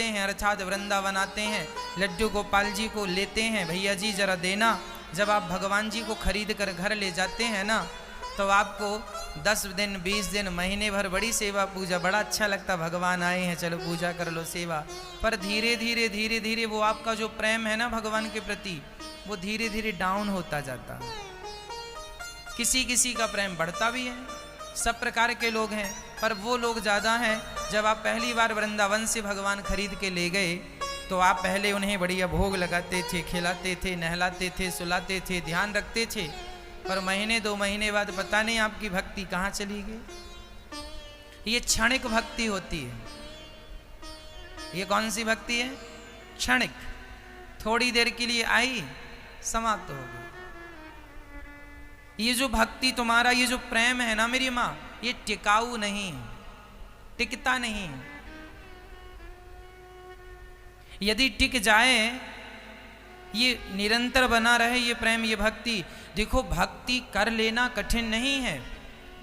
खरीदते हैं, अर्थात वृंदावन आते हैं, लड्डू गोपाल जी को लेते हैं, भैया जी जरा देना। जब आप भगवान जी को खरीद कर घर ले जाते हैं ना, तो आपको 10 दिन 20 दिन महीने भर बड़ी सेवा पूजा, बड़ा अच्छा लगता, भगवान आए हैं चलो पूजा कर लो, सेवा। पर धीरे धीरे धीरे धीरे वो आपका जो प्रेम है ना भगवान के प्रति, वो धीरे धीरे डाउन होता जाता है। किसी किसी का प्रेम बढ़ता भी है, सब प्रकार के लोग हैं, पर वो लोग ज़्यादा हैं। जब आप पहली बार वृंदावन से भगवान खरीद के ले गए, तो आप पहले उन्हें बढ़िया भोग लगाते थे, खिलाते थे, नहलाते थे, सुलाते थे, ध्यान रखते थे। पर महीने 2 महीने बाद पता नहीं आपकी भक्ति कहाँ चली गई। ये क्षणिक भक्ति होती है। ये कौन सी भक्ति है? क्षणिक, थोड़ी देर के लिए आई, समाप्त हो गई। ये जो भक्ति तुम्हारा, ये जो प्रेम है ना मेरी माँ, ये टिकाऊ नहीं, टिकता नहीं। यदि टिक जाए, ये निरंतर बना रहे ये प्रेम, ये भक्ति, देखो भक्ति कर लेना कठिन नहीं है।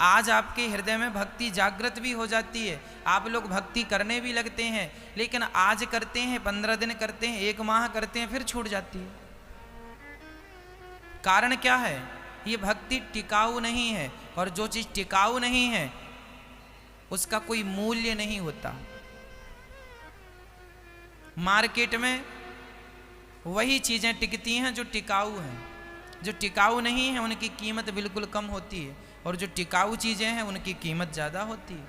आज आपके हृदय में भक्ति जागृत भी हो जाती है, आप लोग भक्ति करने भी लगते हैं, लेकिन आज करते हैं, 15 दिन करते हैं, 1 माह करते हैं, फिर छूट जाती है। कारण क्या है? ये भक्ति टिकाऊ नहीं है, और जो चीज टिकाऊ नहीं है उसका कोई मूल्य नहीं होता। मार्केट में वही चीजें टिकती हैं जो टिकाऊ हैं, जो टिकाऊ नहीं है उनकी कीमत बिल्कुल कम होती है, और जो टिकाऊ चीजें हैं उनकी कीमत ज्यादा होती है,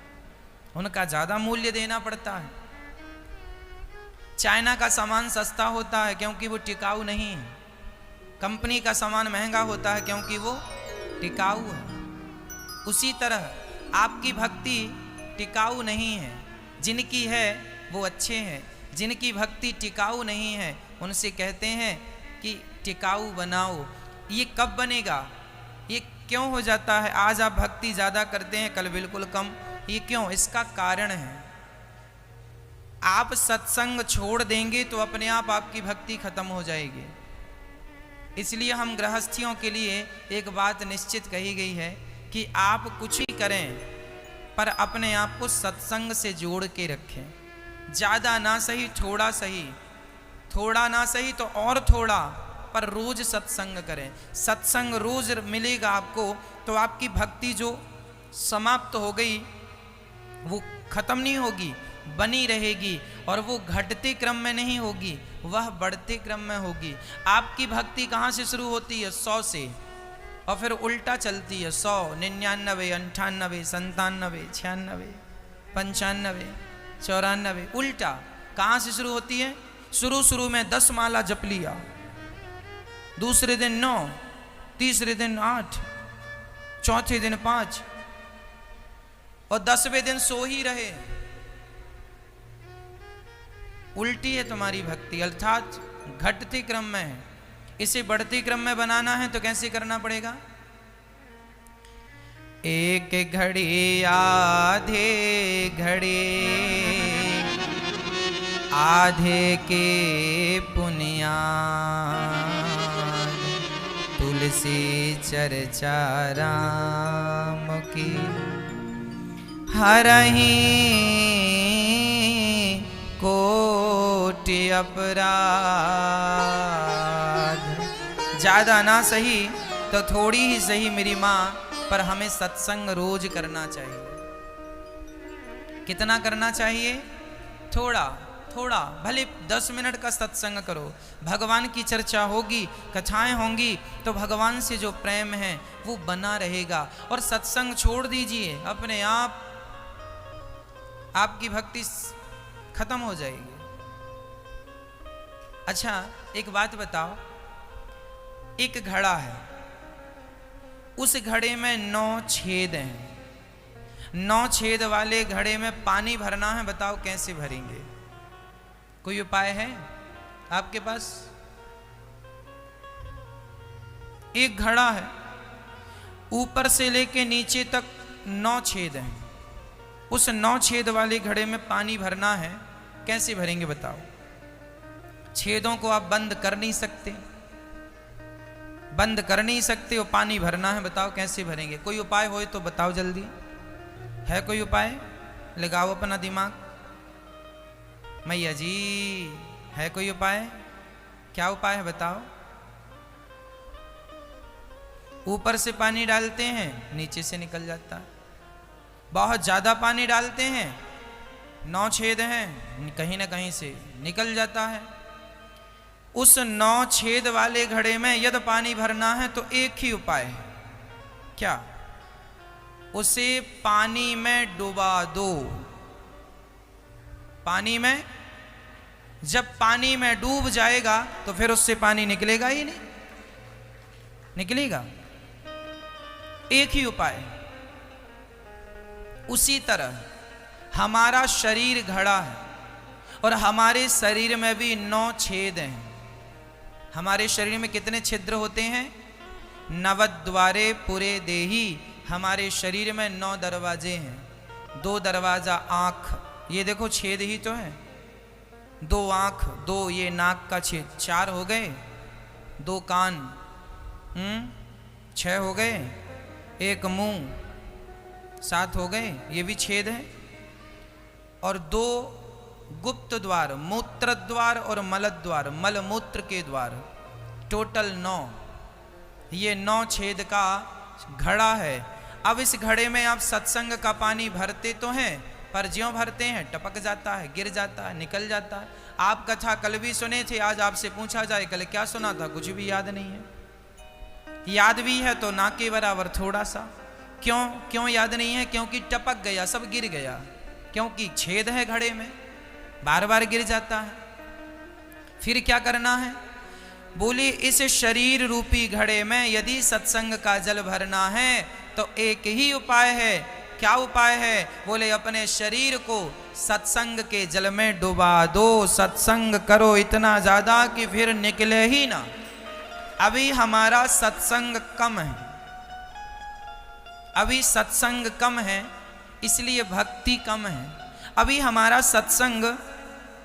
उनका ज्यादा मूल्य देना पड़ता है। चाइना का सामान सस्ता होता है क्योंकि वो टिकाऊ नहीं है, कंपनी का सामान महंगा होता है क्योंकि वो टिकाऊ है। उसी तरह आपकी भक्ति टिकाऊ नहीं है, जिनकी है वो अच्छे हैं, जिनकी भक्ति टिकाऊ नहीं है उनसे कहते हैं कि टिकाऊ बनाओ। ये कब बनेगा? ये क्यों हो जाता है? आज आप भक्ति ज़्यादा करते हैं, कल बिल्कुल कम, ये क्यों? इसका कारण है, आप सत्संग छोड़ देंगे तो अपने आप आपकी भक्ति खत्म हो जाएगी। इसलिए हम गृहस्थियों के लिए एक बात निश्चित कही गई है कि आप कुछ भी करें पर अपने आप को सत्संग से जोड़ के रखें। ज़्यादा ना सही, थोड़ा सही, थोड़ा ना सही तो और थोड़ा, पर रोज सत्संग करें। सत्संग रोज मिलेगा आपको तो आपकी भक्ति जो समाप्त हो गई वो खत्म नहीं होगी, बनी रहेगी, और वो घटते क्रम में नहीं होगी, वह बढ़ते क्रम में होगी। आपकी भक्ति कहाँ से शुरू होती है? 100 से, और फिर उल्टा चलती है 100, 99, 98, 97, 96, 95, 94, उल्टा। कहाँ से शुरू होती है? शुरू में 10 माला जप लिया, दूसरे दिन 9, तीसरे दिन 8, चौथे दिन 5, और 10वें दिन सो ही रहे। उल्टी है तुम्हारी भक्ति, अर्थात घटते क्रम में है। इसे बढ़ते क्रम में बनाना है तो कैसे करना पड़ेगा? एक घड़ी आधे घड़ी, आधे के पुनिया, तुलसी चर्चा राम की, हरहि कोटि अपराध। ज़्यादा ना सही तो थोड़ी ही सही मेरी माँ, पर हमें सत्संग रोज करना चाहिए। कितना करना चाहिए? थोड़ा थोड़ा, भले 10 मिनट का सत्संग करो, भगवान की चर्चा होगी, कथाएं होंगी, तो भगवान से जो प्रेम है वो बना रहेगा। और सत्संग छोड़ दीजिए, अपने आप आपकी भक्ति खत्म हो जाएगी। अच्छा एक बात बताओ, एक घड़ा है, उस घड़े में 9 छेद हैं, 9 छेद वाले घड़े में पानी भरना है, बताओ कैसे भरेंगे? कोई उपाय है आपके पास? एक घड़ा है, ऊपर से लेके नीचे तक 9 छेद हैं, उस 9 छेद वाले घड़े में पानी भरना है, कैसे भरेंगे बताओ? छेदों को आप बंद कर नहीं सकते, बंद कर नहीं सकते हो, पानी भरना है, बताओ कैसे भरेंगे? कोई उपाय हो तो बताओ जल्दी, है कोई उपाय? लगाओ अपना दिमाग। मैया जी है कोई उपाय? क्या उपाय है बताओ? ऊपर से पानी डालते हैं, नीचे से निकल जाता है। बहुत ज्यादा पानी डालते हैं, 9 छेद हैं, कहीं ना कहीं से निकल जाता है। उस 9 छेद वाले घड़े में यदि पानी भरना है तो एक ही उपाय है। क्या? उसे पानी में डुबा दो। पानी में, जब पानी में डूब जाएगा तो फिर उससे पानी निकलेगा ही नहीं, निकलेगा। एक ही उपाय। उसी तरह हमारा शरीर घड़ा है और हमारे शरीर में भी 9 छेद हैं। हमारे शरीर में कितने छिद्र होते हैं? 9 द्वारे पुरे देही। हमारे शरीर में 9 दरवाजे हैं। 2 दरवाजा आंख, ये देखो छेद ही तो है। 2 आंख, 2 ये नाक का छेद, 4 हो गए। 2 कान, 6 हो गए। 1 मुंह, 7 हो गए, ये भी छेद है। और 2 गुप्त द्वार, मूत्र द्वार और मल द्वार, मल मूत्र के द्वार, टोटल 9। ये 9 छेद का घड़ा है। अब इस घड़े में आप सत्संग का पानी भरते तो हैं, पर ज्यों भरते हैं टपक जाता है, गिर जाता है, निकल जाता है। आप कथा कल भी सुने थे, आज आपसे पूछा जाए कल क्या सुना था, कुछ भी याद नहीं है। याद भी है तो ना के बराबर थोड़ा सा। क्यों याद नहीं है? क्योंकि टपक गया, सब गिर गया। क्योंकि छेद है घड़े में, बार बार गिर जाता है। फिर क्या करना है? बोले इस शरीर रूपी घड़े में यदि सत्संग का जल भरना है तो एक ही उपाय है। क्या उपाय है? बोले अपने शरीर को सत्संग के जल में डुबा दो। सत्संग करो इतना ज्यादा कि फिर निकले ही ना। अभी हमारा सत्संग कम है, अभी सत्संग कम है, इसलिए भक्ति कम है। अभी हमारा सत्संग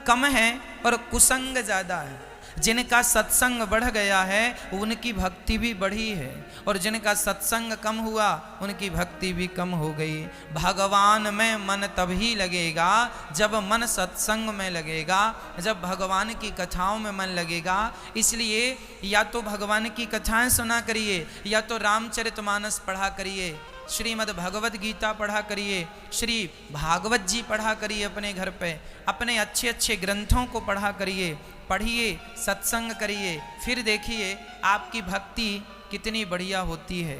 कम है और कुसंग ज्यादा है। जिनका सत्संग बढ़ गया है उनकी भक्ति भी बढ़ी है, और जिनका सत्संग कम हुआ उनकी भक्ति भी कम हो गई। भगवान में मन तभी लगेगा जब मन सत्संग में लगेगा, जब भगवान की कथाओं में मन लगेगा। इसलिए या तो भगवान की कथाएं सुना करिए, या तो रामचरितमानस पढ़ा करिए, श्रीमद् भगवत गीता पढ़ा करिए, श्री भागवत जी पढ़ा करिए अपने घर पे, अपने अच्छे अच्छे ग्रंथों को पढ़ा करिए, पढ़िए, सत्संग करिए। फिर देखिए आपकी भक्ति कितनी बढ़िया होती है।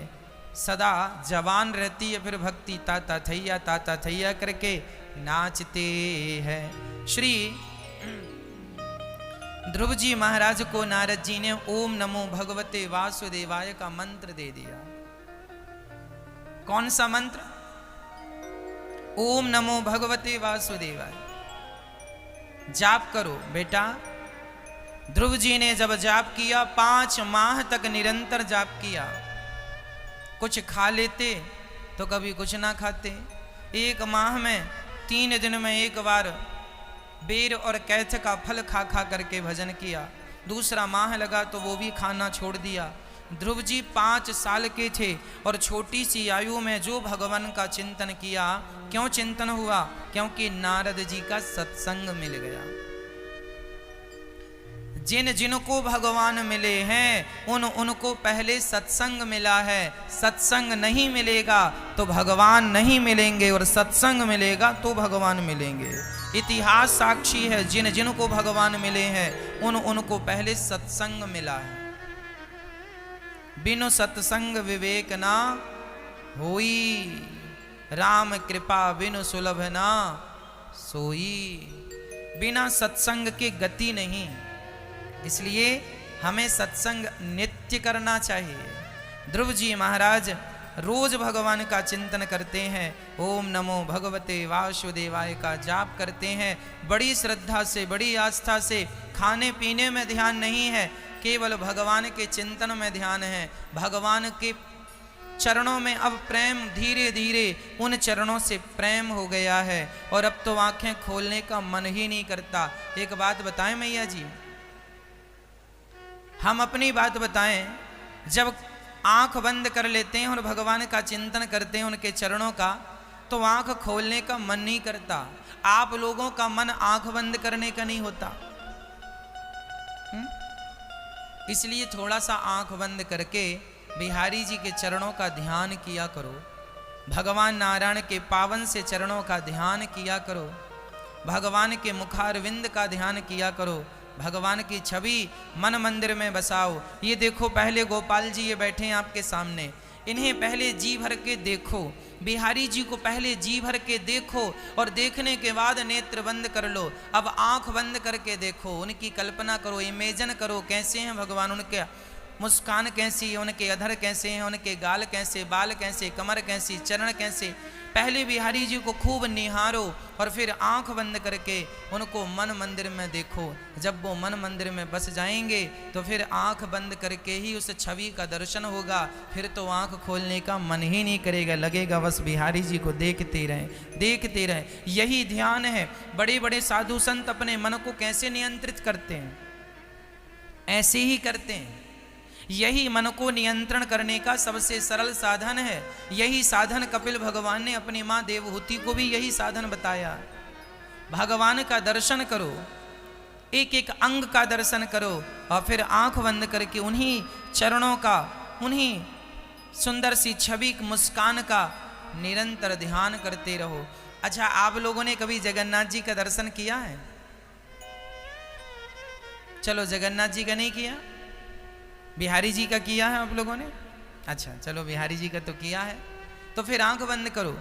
सदा जवान रहती है फिर भक्ति, ताता थैया करके नाचते हैं। श्री ध्रुव जी महाराज को नारद जी ने ओम नमो भगवते वासुदेवाय का मंत्र दे दिया। कौन सा मंत्र? ओम नमो भगवते वासुदेवाय। जाप करो बेटा। ध्रुव जी ने जब जाप किया, 5 माह तक निरंतर जाप किया। कुछ खा लेते तो कभी कुछ ना खाते। 1 माह में 3 दिन में 1 बार बेर और कैथ का फल खा करके भजन किया। दूसरा माह लगा तो वो भी खाना छोड़ दिया। ध्रुव जी 5 साल के थे और छोटी सी आयु में जो भगवान का चिंतन किया। क्यों चिंतन हुआ? क्योंकि नारद जी का सत्संग मिल गया। जिनको भगवान मिले हैं उनको पहले सत्संग मिला है। सत्संग नहीं मिलेगा तो भगवान नहीं मिलेंगे, और सत्संग मिलेगा तो भगवान मिलेंगे। इतिहास साक्षी है, जिनको भगवान मिले हैं उनको पहले सत्संग मिला है। बिनु सत्संग विवेक ना होई, राम कृपा बिनु सुलभ ना सोई। बिना सत्संग के गति नहीं, इसलिए हमें सत्संग नित्य करना चाहिए। ध्रुव जी महाराज रोज भगवान का चिंतन करते हैं, ओम नमो भगवते वासुदेवाय का जाप करते हैं। बड़ी श्रद्धा से, बड़ी आस्था से। खाने पीने में ध्यान नहीं है, केवल भगवान के चिंतन में ध्यान है। भगवान के चरणों में अब प्रेम, धीरे धीरे उन चरणों से प्रेम हो गया है, और अब तो आंखें खोलने का मन ही नहीं करता। एक बात बताएं मैया जी, हम अपनी बात बताएं, जब आंख बंद कर लेते हैं और भगवान का चिंतन करते हैं, उनके चरणों का, तो आंख खोलने का मन नहीं करता। आप लोगों का मन आंख बंद करने का नहीं होता। इसलिए थोड़ा सा आंख बंद करके बिहारी जी के चरणों का ध्यान किया करो, भगवान नारायण के पावन से चरणों का ध्यान किया करो, भगवान के मुखारविंद का ध्यान किया करो, भगवान की छवि मन मंदिर में बसाओ। ये देखो पहले गोपाल जी ये बैठे हैं आपके सामने, इन्हें पहले जी भर के देखो, बिहारी जी को पहले जी भर के देखो और देखने के बाद नेत्र बंद कर लो। अब आंख बंद करके देखो, उनकी कल्पना करो, इमेजिन करो कैसे हैं भगवान, उनके मुस्कान कैसी है, उनके अधर कैसे हैं, उनके गाल कैसे, बाल कैसे, कमर कैसी, चरण कैसे। पहले बिहारी जी को खूब निहारो और फिर आंख बंद करके उनको मन मंदिर में देखो। जब वो मन मंदिर में बस जाएंगे तो फिर आंख बंद करके ही उस छवि का दर्शन होगा। फिर तो आंख खोलने का मन ही नहीं करेगा, लगेगा बस बिहारी जी को देखते रहें, देखते रहें। यही ध्यान है। बड़े बड़े साधु संत अपने मन को कैसे नियंत्रित करते हैं, ऐसे ही करते हैं। यही मन को नियंत्रण करने का सबसे सरल साधन है। यही साधन कपिल भगवान ने अपनी माँ देवहूति को भी यही साधन बताया। भगवान का दर्शन करो, एक एक अंग का दर्शन करो और फिर आंख बंद करके उन्हीं चरणों का, उन्हीं सुंदर सी छवि मुस्कान का निरंतर ध्यान करते रहो। अच्छा, आप लोगों ने कभी जगन्नाथ जी का दर्शन किया है? चलो, जगन्नाथ जी का नहीं किया, बिहारी जी का किया है आप लोगों ने? अच्छा, चलो बिहारी जी का तो किया है। तो फिर आंख बंद करो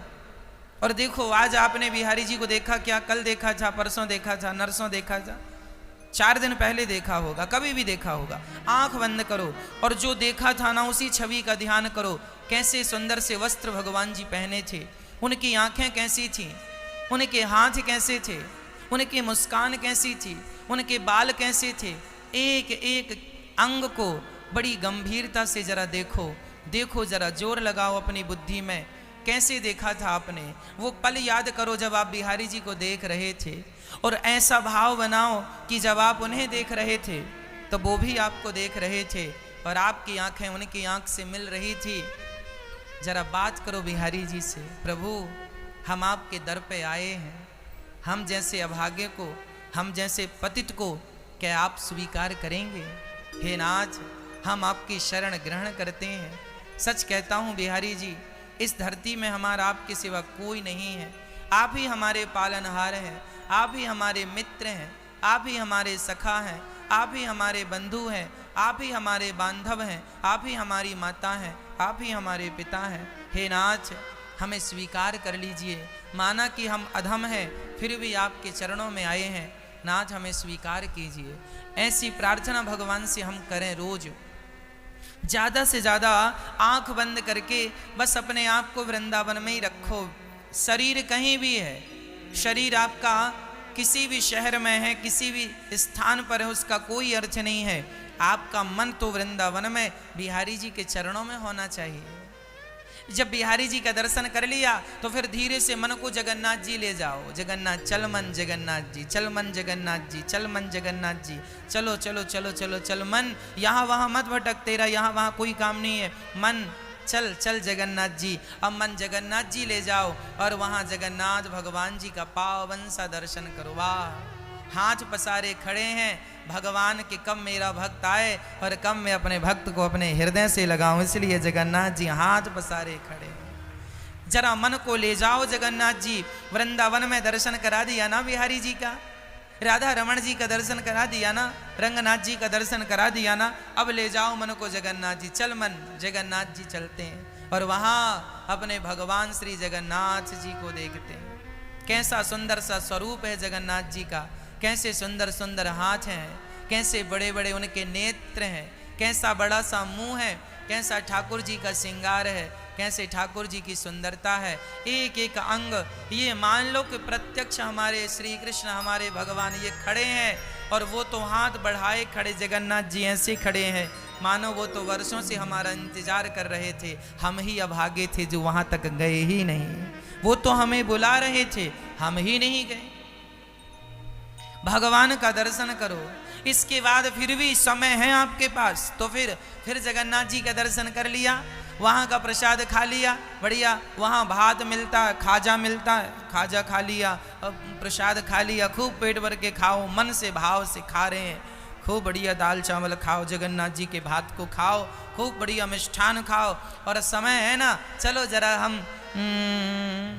और देखो, आज आपने बिहारी जी को देखा क्या? कल देखा था, परसों देखा था, नरसों देखा था, 4 दिन पहले देखा होगा, कभी भी देखा होगा। आंख बंद करो और जो देखा था ना उसी छवि का ध्यान करो। कैसे सुंदर से वस्त्र भगवान जी पहने थे, उनकी आंखें कैसी थी, उनके हाथ कैसे थे, उनकी मुस्कान कैसी थी, उनके बाल कैसे थे। एक एक अंग को बड़ी गंभीरता से जरा देखो, देखो जरा, जोर लगाओ अपनी बुद्धि में, कैसे देखा था आपने। वो पल याद करो जब आप बिहारी जी को देख रहे थे और ऐसा भाव बनाओ कि जब आप उन्हें देख रहे थे तो वो भी आपको देख रहे थे और आपकी आंखें उनकी आंख से मिल रही थी। जरा बात करो बिहारी जी से, प्रभु हम आपके दर पे आए हैं, हम जैसे अभागे को, हम जैसे पतित को क्या आप स्वीकार करेंगे? हे नाथ, हम आपकी शरण ग्रहण करते हैं। सच कहता हूँ बिहारी जी, इस धरती में हमारा आपके सिवा कोई नहीं है। आप ही हमारे पालनहार हैं, आप ही हमारे मित्र हैं, आप ही हमारे सखा हैं, आप ही हमारे बंधु हैं, आप ही हमारे बांधव हैं, आप ही हमारी माता हैं, आप ही हमारे पिता हैं। हे नाथ, हमें स्वीकार कर लीजिए। माना कि हम अधम हैं फिर भी आपके चरणों में आए हैं, नाथ हमें स्वीकार कीजिए। ऐसी प्रार्थना भगवान से हम करें रोज। ज़्यादा से ज़्यादा आंख बंद करके बस अपने आप को वृंदावन में ही रखो। शरीर कहीं भी है, शरीर आपका किसी भी शहर में है, किसी भी स्थान पर है, उसका कोई अर्थ नहीं है। आपका मन तो वृंदावन में बिहारी जी के चरणों में होना चाहिए। जब बिहारी जी का दर्शन कर लिया तो फिर धीरे से मन को जगन्नाथ जी ले जाओ। जगन्नाथ, चल मन जगन्नाथ जी, चल मन जगन्नाथ जी, चल मन जगन्नाथ जी, चलो चलो चलो चलो चल मन, यहाँ वहाँ मत भटक, तेरा यहाँ वहाँ कोई काम नहीं है, मन चल चल जगन्नाथ जी। अब मन जगन्नाथ जी ले जाओ और वहाँ जगन्नाथ भगवान जी का पावन सा दर्शन करो। वाह, हाथ पसारे खड़े हैं भगवान के, कब मेरा भक्त आए और कब मैं अपने भक्त को अपने हृदय से लगाऊं, इसलिए जगन्नाथ जी हाथ पसारे खड़े हैं। जरा मन को ले जाओ जगन्नाथ जी। वृंदावन में दर्शन करा दिया ना बिहारी जी का, राधा रमण जी का दर्शन करा दिया ना, रंगनाथ जी का दर्शन करा दिया ना, अब ले जाओ मन को जगन्नाथ जी। चल मन जगन्नाथ जी चलते हैं और वहाँ अपने भगवान श्री जगन्नाथ जी को देखते हैं। कैसा सुंदर सा स्वरूप है जगन्नाथ जी का, कैसे सुंदर सुंदर हाथ हैं, कैसे बड़े बड़े उनके नेत्र हैं, कैसा बड़ा सा मुंह है, कैसा ठाकुर जी का श्रृंगार है, कैसे ठाकुर जी की सुंदरता है। एक एक अंग, ये मान लो कि प्रत्यक्ष हमारे श्री कृष्ण, हमारे भगवान ये खड़े हैं और वो तो हाथ बढ़ाए खड़े, जगन्नाथ जी ऐसे खड़े हैं मानो वो तो वर्षों से हमारा इंतजार कर रहे थे। हम ही अभागे थे जो वहाँ तक गए ही नहीं। वो तो हमें बुला रहे थे, हम ही नहीं गए। भगवान का दर्शन करो। इसके बाद फिर भी समय है आपके पास तो फिर जगन्नाथ जी का दर्शन कर लिया वहाँ का प्रसाद खा लिया, बढ़िया, वहाँ भात मिलता है, खाजा मिलता है, खाजा खा लिया, प्रसाद खा लिया, खूब पेट भर के खाओ, मन से भाव से खा रहे हैं, खूब बढ़िया दाल चावल खाओ, जगन्नाथ जी के भात को खाओ, खूब बढ़िया मिष्ठान खाओ। और समय है ना, चलो जरा हम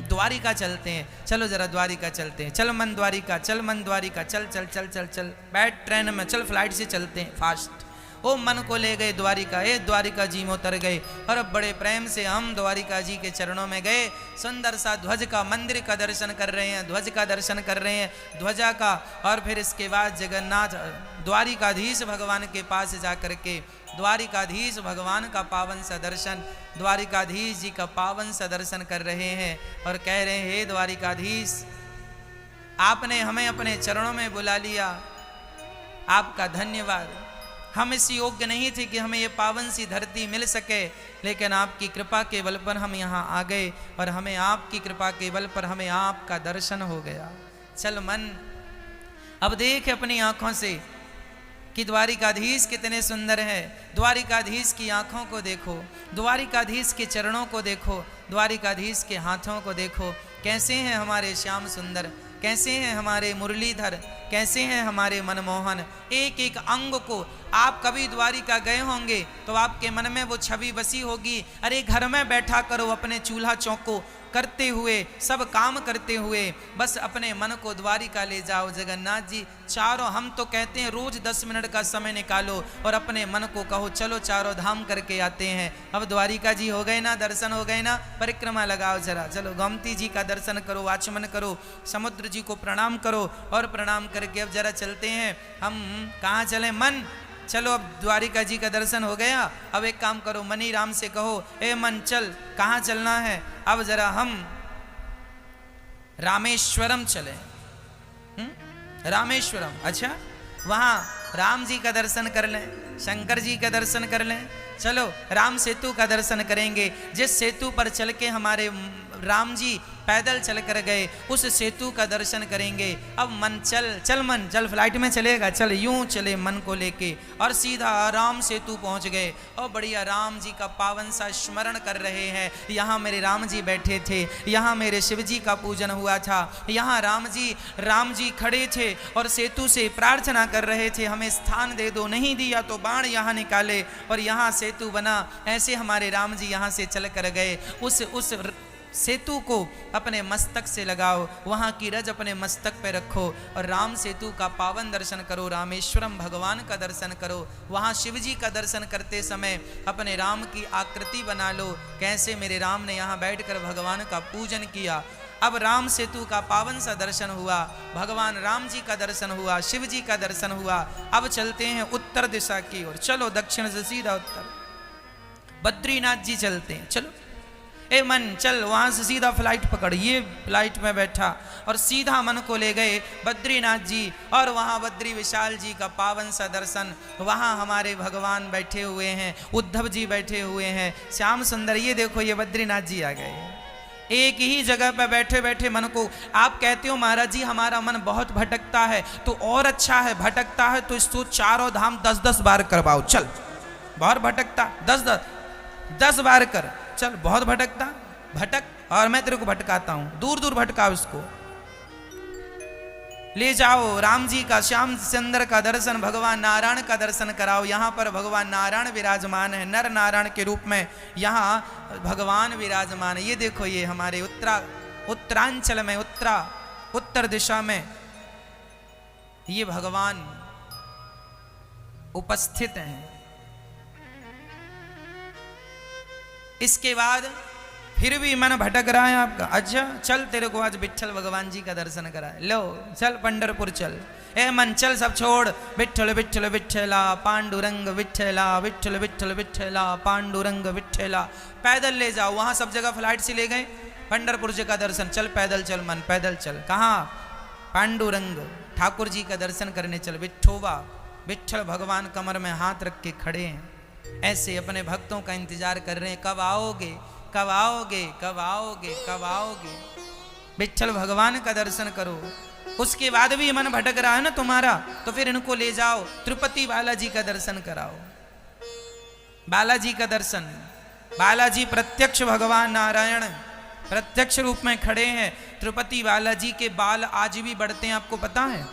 द्वारिका चलते हैं, चलो जरा द्वारिका चलते हैं, चल मन द्वारिका, चल मन द्वारिका, चल चल चल चल चल, बैठ ट्रेन में, चल फ्लाइट से चलते हैं फास्ट। वो मन को ले गए द्वारिका, द्वारिका जी में उतर गए और अब बड़े प्रेम से हम द्वारिका जी के चरणों में गए। सुंदर सा ध्वज का, मंदिर का दर्शन कर रहे हैं, ध्वज का दर्शन कर रहे हैं, ध्वजा का। और फिर इसके बाद जगन्नाथ द्वारिकाधीश भगवान के पास जा करके द्वारिकाधीश भगवान का पावन सा दर्शन, द्वारिकाधीश जी का पावन सा दर्शन कर रहे हैं और कह रहे हैं, हे द्वारिकाधीश, आपने हमें अपने चरणों में बुला लिया, आपका धन्यवाद। हम इस योग्य नहीं थे कि हमें ये पावन सी धरती मिल सके, लेकिन आपकी कृपा के बल पर हम यहाँ आ गए और हमें आपकी कृपा के बल पर हमें आपका दर्शन हो गया। चल मन, अब देख अपनी आंखों से कि द्वारिकाधीश कितने सुंदर हैं। द्वारिकाधीश की आंखों को देखो, द्वारिकाधीश के चरणों को देखो, द्वारिकाधीश के हाथों को देखो, कैसे हैं हमारे श्याम सुंदर, कैसे हैं हमारे मुरलीधर, कैसे हैं हमारे मनमोहन। एक एक अंग को आप कभी द्वारिका गए होंगे तो आपके मन में वो छवि बसी होगी, अरे घर में बैठा करो अपने चूल्हा चौको करते हुए, सब काम करते हुए, बस अपने मन को द्वारिका ले जाओ। जगन्नाथ जी चारों, हम तो कहते हैं रोज 10 मिनट का समय निकालो और अपने मन को कहो चलो चारों धाम करके आते हैं। अब द्वारिका जी हो गए ना, दर्शन हो गए ना, परिक्रमा लगाओ जरा, चलो गोमती जी का दर्शन करो, आचमन करो, समुद्र जी को प्रणाम करो और प्रणाम करके अब जरा चलते हैं। हम कहाँ चले मन, चलो अब द्वारिका जी का दर्शन हो गया, अब एक काम करो, मनी राम से कहो, ए मन चल, कहाँ चलना है, अब जरा हम रामेश्वरम चले। रामेश्वरम, अच्छा, वहाँ राम जी का दर्शन कर लें, शंकर जी का दर्शन कर लें, चलो राम सेतु का दर्शन करेंगे। जिस सेतु पर चल के हमारे राम जी पैदल चल कर गए, उस सेतु का दर्शन करेंगे। अब मन चल, चल मन चल, फ्लाइट में चलेगा, चल यूं चले मन को लेके और सीधा राम सेतु पहुंच गए और बढ़िया राम जी का पावन सा स्मरण कर रहे हैं। यहाँ मेरे राम जी बैठे थे, यहाँ मेरे शिव जी का पूजन हुआ था, यहाँ राम जी खड़े थे और सेतु से प्रार्थना कर रहे थे, हमें स्थान दे दो, नहीं दिया तो बाण यहाँ निकाले और यहाँ सेतु बना। ऐसे हमारे राम जी यहाँ से चल कर गए। उस सेतु को अपने मस्तक से लगाओ, वहाँ की रज अपने मस्तक पे रखो और राम सेतु का पावन दर्शन करो, रामेश्वरम भगवान का दर्शन करो। वहाँ शिव जी का दर्शन करते समय अपने राम की आकृति बना लो, कैसे मेरे राम ने यहाँ बैठकर भगवान का पूजन किया। अब राम सेतु का पावन सा दर्शन हुआ, भगवान राम जी का दर्शन हुआ, शिव जी का दर्शन हुआ। अब चलते हैं उत्तर दिशा की ओर, चलो दक्षिण से सीधा उत्तर, बद्रीनाथ जी चलते हैं, चलो ए मन चल, वहाँ से सीधा फ्लाइट पकड़, ये फ्लाइट में बैठा और सीधा मन को ले गए बद्रीनाथ जी और वहाँ बद्री विशाल जी का पावन सा दर्शन। वहाँ हमारे भगवान बैठे हुए हैं, उद्धव जी बैठे हुए हैं, श्याम सुंदर, ये देखो ये बद्रीनाथ जी आ गए। एक ही जगह पर बैठे बैठे मन को, आप कहते हो महाराज जी हमारा मन बहुत भटकता है, तो और अच्छा है, भटकता है तो इसको चारों धाम 10-10 बार करवाओ, चल बहुत भटकता 10 बार कर, चल बहुत भटकता भटक और मैं तेरे को भटकाता हूं, दूर दूर भटकाओ, इसको ले जाओ। राम जी का, श्याम सुंदर का दर्शन, भगवान नारायण का दर्शन कराओ। यहाँ पर भगवान नारायण विराजमान है, नर नारायण के रूप में यहाँ भगवान विराजमान है। ये देखो ये हमारे उत्तरांचल में, उत्तर दिशा में ये भगवान उपस्थित हैं। इसके बाद फिर भी मन भटक रहा है आपका, अच्छा चल तेरे को आज विठ्ठल भगवान जी का दर्शन कराए, लो चल पंढरपुर चल, ए मन चल सब छोड़, विठ्ठल विठ्ठल विठ्ठला पांडुरंग विठ्ठला, विठ्ठल विठ्ठल विठ्ठला पांडुरंग विठ्ठला। पैदल ले जाओ, वहां सब जगह फ्लाइट से ले गए, पंढरपुर जी का दर्शन, चल पैदल चल मन, पैदल चल, कहाँ पांडुरंग ठाकुर जी का दर्शन करने चल। विठ्ठोबा, विठ्ठल भगवान कमर में हाथ रख के खड़े हैं, ऐसे अपने भक्तों का इंतजार कर रहे हैं, कब आओगे कब आओगे कब आओगे कब आओगे। विठ्ठल भगवान का दर्शन करो। उसके बाद भी मन भटक रहा है ना तुम्हारा, तो फिर इनको ले जाओ, तिरुपति बालाजी का दर्शन कराओ। बालाजी का दर्शन बालाजी प्रत्यक्ष भगवान नारायण प्रत्यक्ष रूप में खड़े हैं। तिरुपति बालाजी के बाल आज भी बढ़ते हैं, आपको पता है?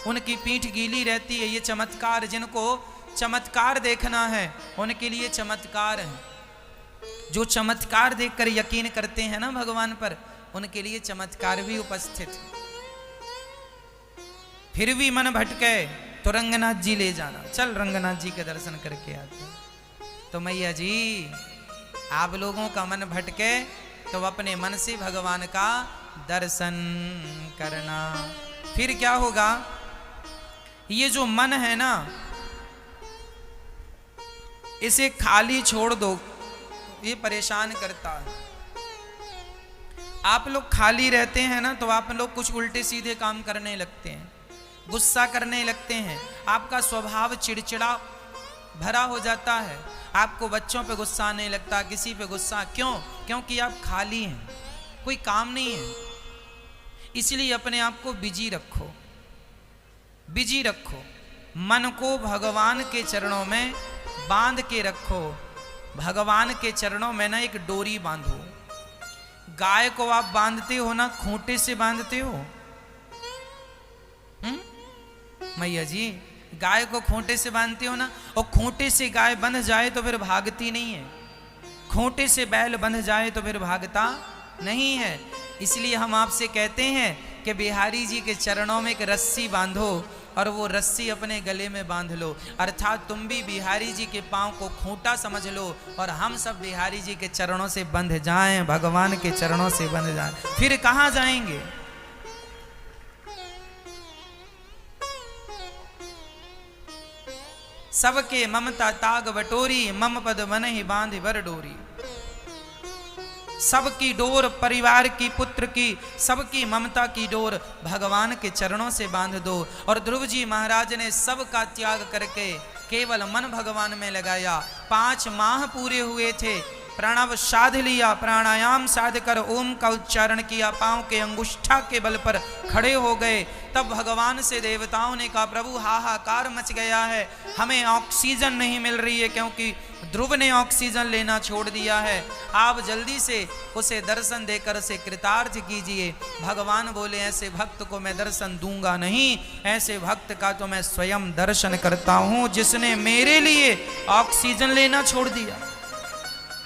उनकी पीठ गीली रहती है। ये चमत्कार, जिनको चमत्कार देखना है उनके लिए चमत्कार है। जो चमत्कार देखकर यकीन करते हैं ना भगवान पर, उनके लिए चमत्कार भी उपस्थित है। फिर भी मन भटके तो रंगनाथ जी ले जाना, चल रंगनाथ जी के दर्शन करके आते। तो मैया जी आप लोगों का मन भटके तो अपने मन से भगवान का दर्शन करना। फिर क्या होगा? ये जो मन है ना, इसे खाली छोड़ दो, ये परेशान करता है। आप लोग खाली रहते हैं ना तो आप लोग कुछ उल्टे सीधे काम करने लगते हैं, गुस्सा करने लगते हैं, आपका स्वभाव चिड़चिड़ा भरा हो जाता है। आपको बच्चों पे गुस्सा आने लगता, किसी पे गुस्सा, क्यों? क्योंकि आप खाली हैं, कोई काम नहीं है। इसलिए अपने आप को बिजी रखो, बिजी रखो। मन को भगवान के चरणों में बांध के रखो। भगवान के चरणों में ना एक डोरी बांधो। गाय को आप बांधते हो ना, खूंटे से बांधते हो। मैया जी गाय को खूंटे से बांधते हो ना, और खूंटे से गाय बंध जाए तो फिर भागती नहीं है, खूंटे से बैल बंध जाए तो फिर भागता नहीं है। इसलिए हम आपसे कहते हैं कि बिहारी जी के चरणों में एक रस्सी बांधो और वो रस्सी अपने गले में बांध लो। अर्थात तुम भी बिहारी जी के पांव को खूंटा समझ लो और हम सब बिहारी जी के चरणों से बंध जाएं, भगवान के चरणों से बंध जाएं। फिर कहां जाएंगे? सबके ममता ताग बटोरी, मम पद मन ही बांध बर डोरी। सबकी डोर परिवार की, पुत्र की, सबकी ममता की डोर भगवान के चरणों से बांध दो। और ध्रुव जी महाराज ने सबका त्याग करके केवल मन भगवान में लगाया। 5 माह पूरे हुए थे, प्रणव साध लिया, प्राणायाम साध कर ओम का उच्चारण किया, पांव के अंगुष्ठा के बल पर खड़े हो गए। तब भगवान से देवताओं ने कहा, प्रभु हाहाकार मच गया है, हमें ऑक्सीजन नहीं मिल रही है क्योंकि ध्रुव ने ऑक्सीजन लेना छोड़ दिया है। आप जल्दी से उसे दर्शन देकर उसे कृतार्थ कीजिए। भगवान बोले, ऐसे भक्त को मैं दर्शन दूंगा नहीं, ऐसे भक्त का तो मैं स्वयं दर्शन करता हूं जिसने मेरे लिए ऑक्सीजन लेना छोड़ दिया।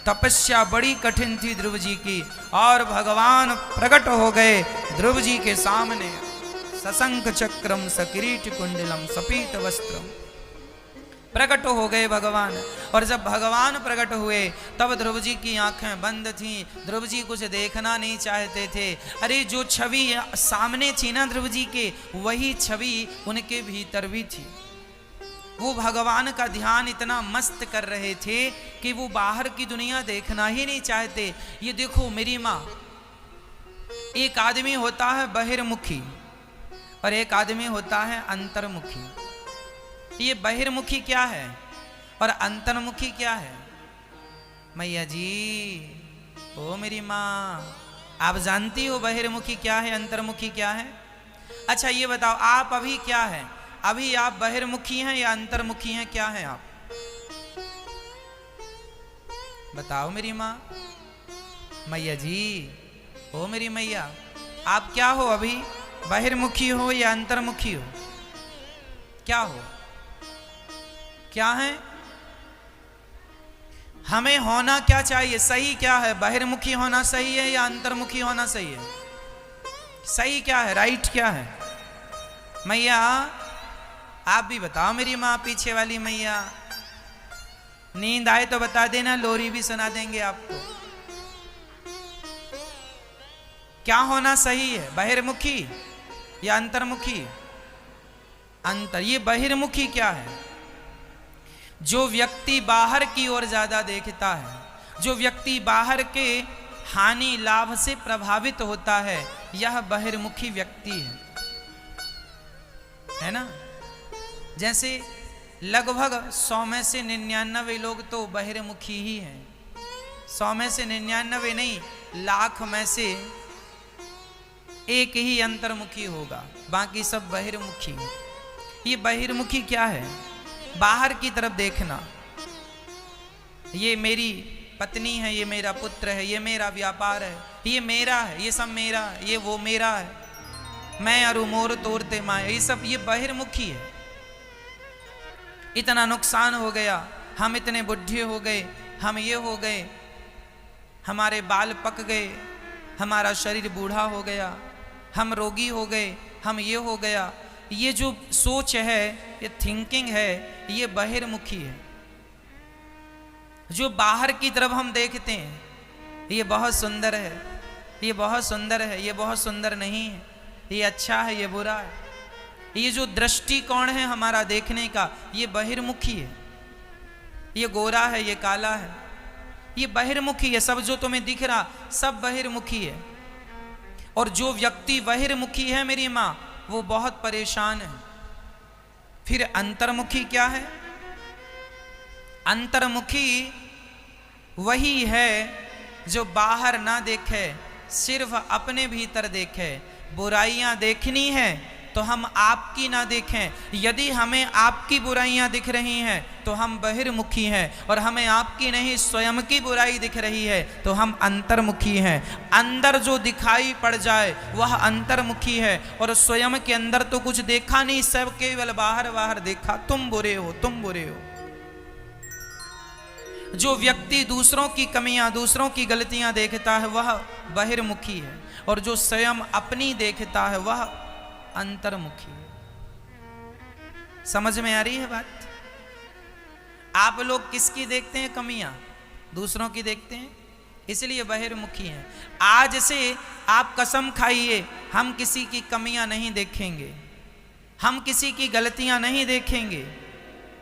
तपस्या बड़ी कठिन थी ध्रुव जी की, और भगवान प्रकट हो गए ध्रुव जी के सामने। सशंख चक्रम सकिरीट कुंडलम सपीत वस्त्रम, प्रकट हो गए भगवान। और जब भगवान प्रकट हुए तब ध्रुव जी की आंखें बंद थीं, ध्रुव जी कुछ देखना नहीं चाहते थे। अरे जो छवि सामने थी ना ध्रुव जी के, वही छवि उनके भीतर भी थी। वो भगवान का ध्यान इतना मस्त कर रहे थे कि वो बाहर की दुनिया देखना ही नहीं चाहते। ये देखो मेरी माँ, एक आदमी होता है बहिर्मुखी और एक आदमी होता है अंतर्मुखी। ये बहिर्मुखी क्या है और अंतर्मुखी क्या है? मैया जी, ओ मेरी माँ, आप जानती हो बहिर्मुखी क्या है, अंतर्मुखी क्या है? अच्छा ये बताओ, आप अभी क्या है? अभी आप बहिर्मुखी हैं या अंतर्मुखी हैं? क्या हैं आप? बताओ मेरी माँ। मैया जी, ओ मेरी मैया, आप क्या हो? अभी बहिर्मुखी हो या अंतर्मुखी हो? क्या हो? क्या है? हमें होना क्या चाहिए? सही क्या है? बहिर्मुखी होना सही है या अंतर्मुखी होना सही है? सही क्या है? राइट क्या है? मैया आप भी बताओ मेरी माँ, पीछे वाली मैया। नींद आए तो बता देना, लोरी भी सुना देंगे आपको। क्या होना सही है, बहिर्मुखी या अंतर्मुखी? अंतर। ये बहिर्मुखी क्या है? जो व्यक्ति बाहर की ओर ज्यादा देखता है, जो व्यक्ति बाहर के हानि लाभ से प्रभावित होता है, यह बहिर्मुखी व्यक्ति है ना। जैसे लगभग 100 में से 99 लोग तो बहिर्मुखी ही हैं। 100 में से 99 नहीं, लाख में से एक ही अंतर्मुखी होगा, बाकी सब बहिर्मुखी। ये बहिर्मुखी क्या है? बाहर की तरफ देखना। ये मेरी पत्नी है, ये मेरा पुत्र है, ये मेरा व्यापार है, ये मेरा है, ये सब मेरा है, ये वो मेरा है, मैं अरु मोर तोड़ते माया, ये सब ये बहिर्मुखी है। इतना नुकसान हो गया, हम इतने बुढ़े हो गए, हम ये हो गए, हमारे बाल पक गए, हमारा शरीर बूढ़ा हो गया, हम रोगी हो गए, हम ये हो गया। ये जो सोच है, ये थिंकिंग है, ये बहिर्मुखी है। जो बाहर की तरफ हम देखते हैं, ये बहुत सुंदर है, ये बहुत सुंदर है, ये बहुत सुंदर नहीं है, ये अच्छा है, ये बुरा है, ये जो दृष्टिकोण है हमारा देखने का, ये बहिर्मुखी है। ये गोरा है, ये काला है, ये बहिर्मुखी है। सब जो तुम्हें दिख रहा सब बहिर्मुखी है। और जो व्यक्ति बहिर्मुखी है मेरी माँ, वो बहुत परेशान है। फिर अंतर्मुखी क्या है? अंतर्मुखी वही है जो बाहर ना देखे, सिर्फ अपने भीतर देखे। बुराइयां देखनी है तो हम आपकी ना देखें। यदि हमें आपकी बुराइयां दिख रही हैं तो हम बहिर्मुखी हैं, और हमें आपकी नहीं स्वयं की बुराई दिख रही है तो हम अंतर्मुखी हैं। अंदर जो दिखाई पड़ जाए वह अंतर्मुखी है, और स्वयं के अंदर तो कुछ देखा नहीं, सब केवल बाहर बाहर देखा, तुम बुरे हो, तुम बुरे हो। जो व्यक्ति दूसरों की कमियां, दूसरों की गलतियां देखता है वह बहिर्मुखी है, और जो स्वयं अपनी देखता है वह अंतर्मुखी है। समझ में आ रही है बात? आप लोग किसकी देखते हैं कमियां? दूसरों की देखते हैं, इसलिए बहिर्मुखी हैं। आज से आप कसम खाइए, हम किसी की कमियां नहीं देखेंगे, हम किसी की गलतियां नहीं देखेंगे।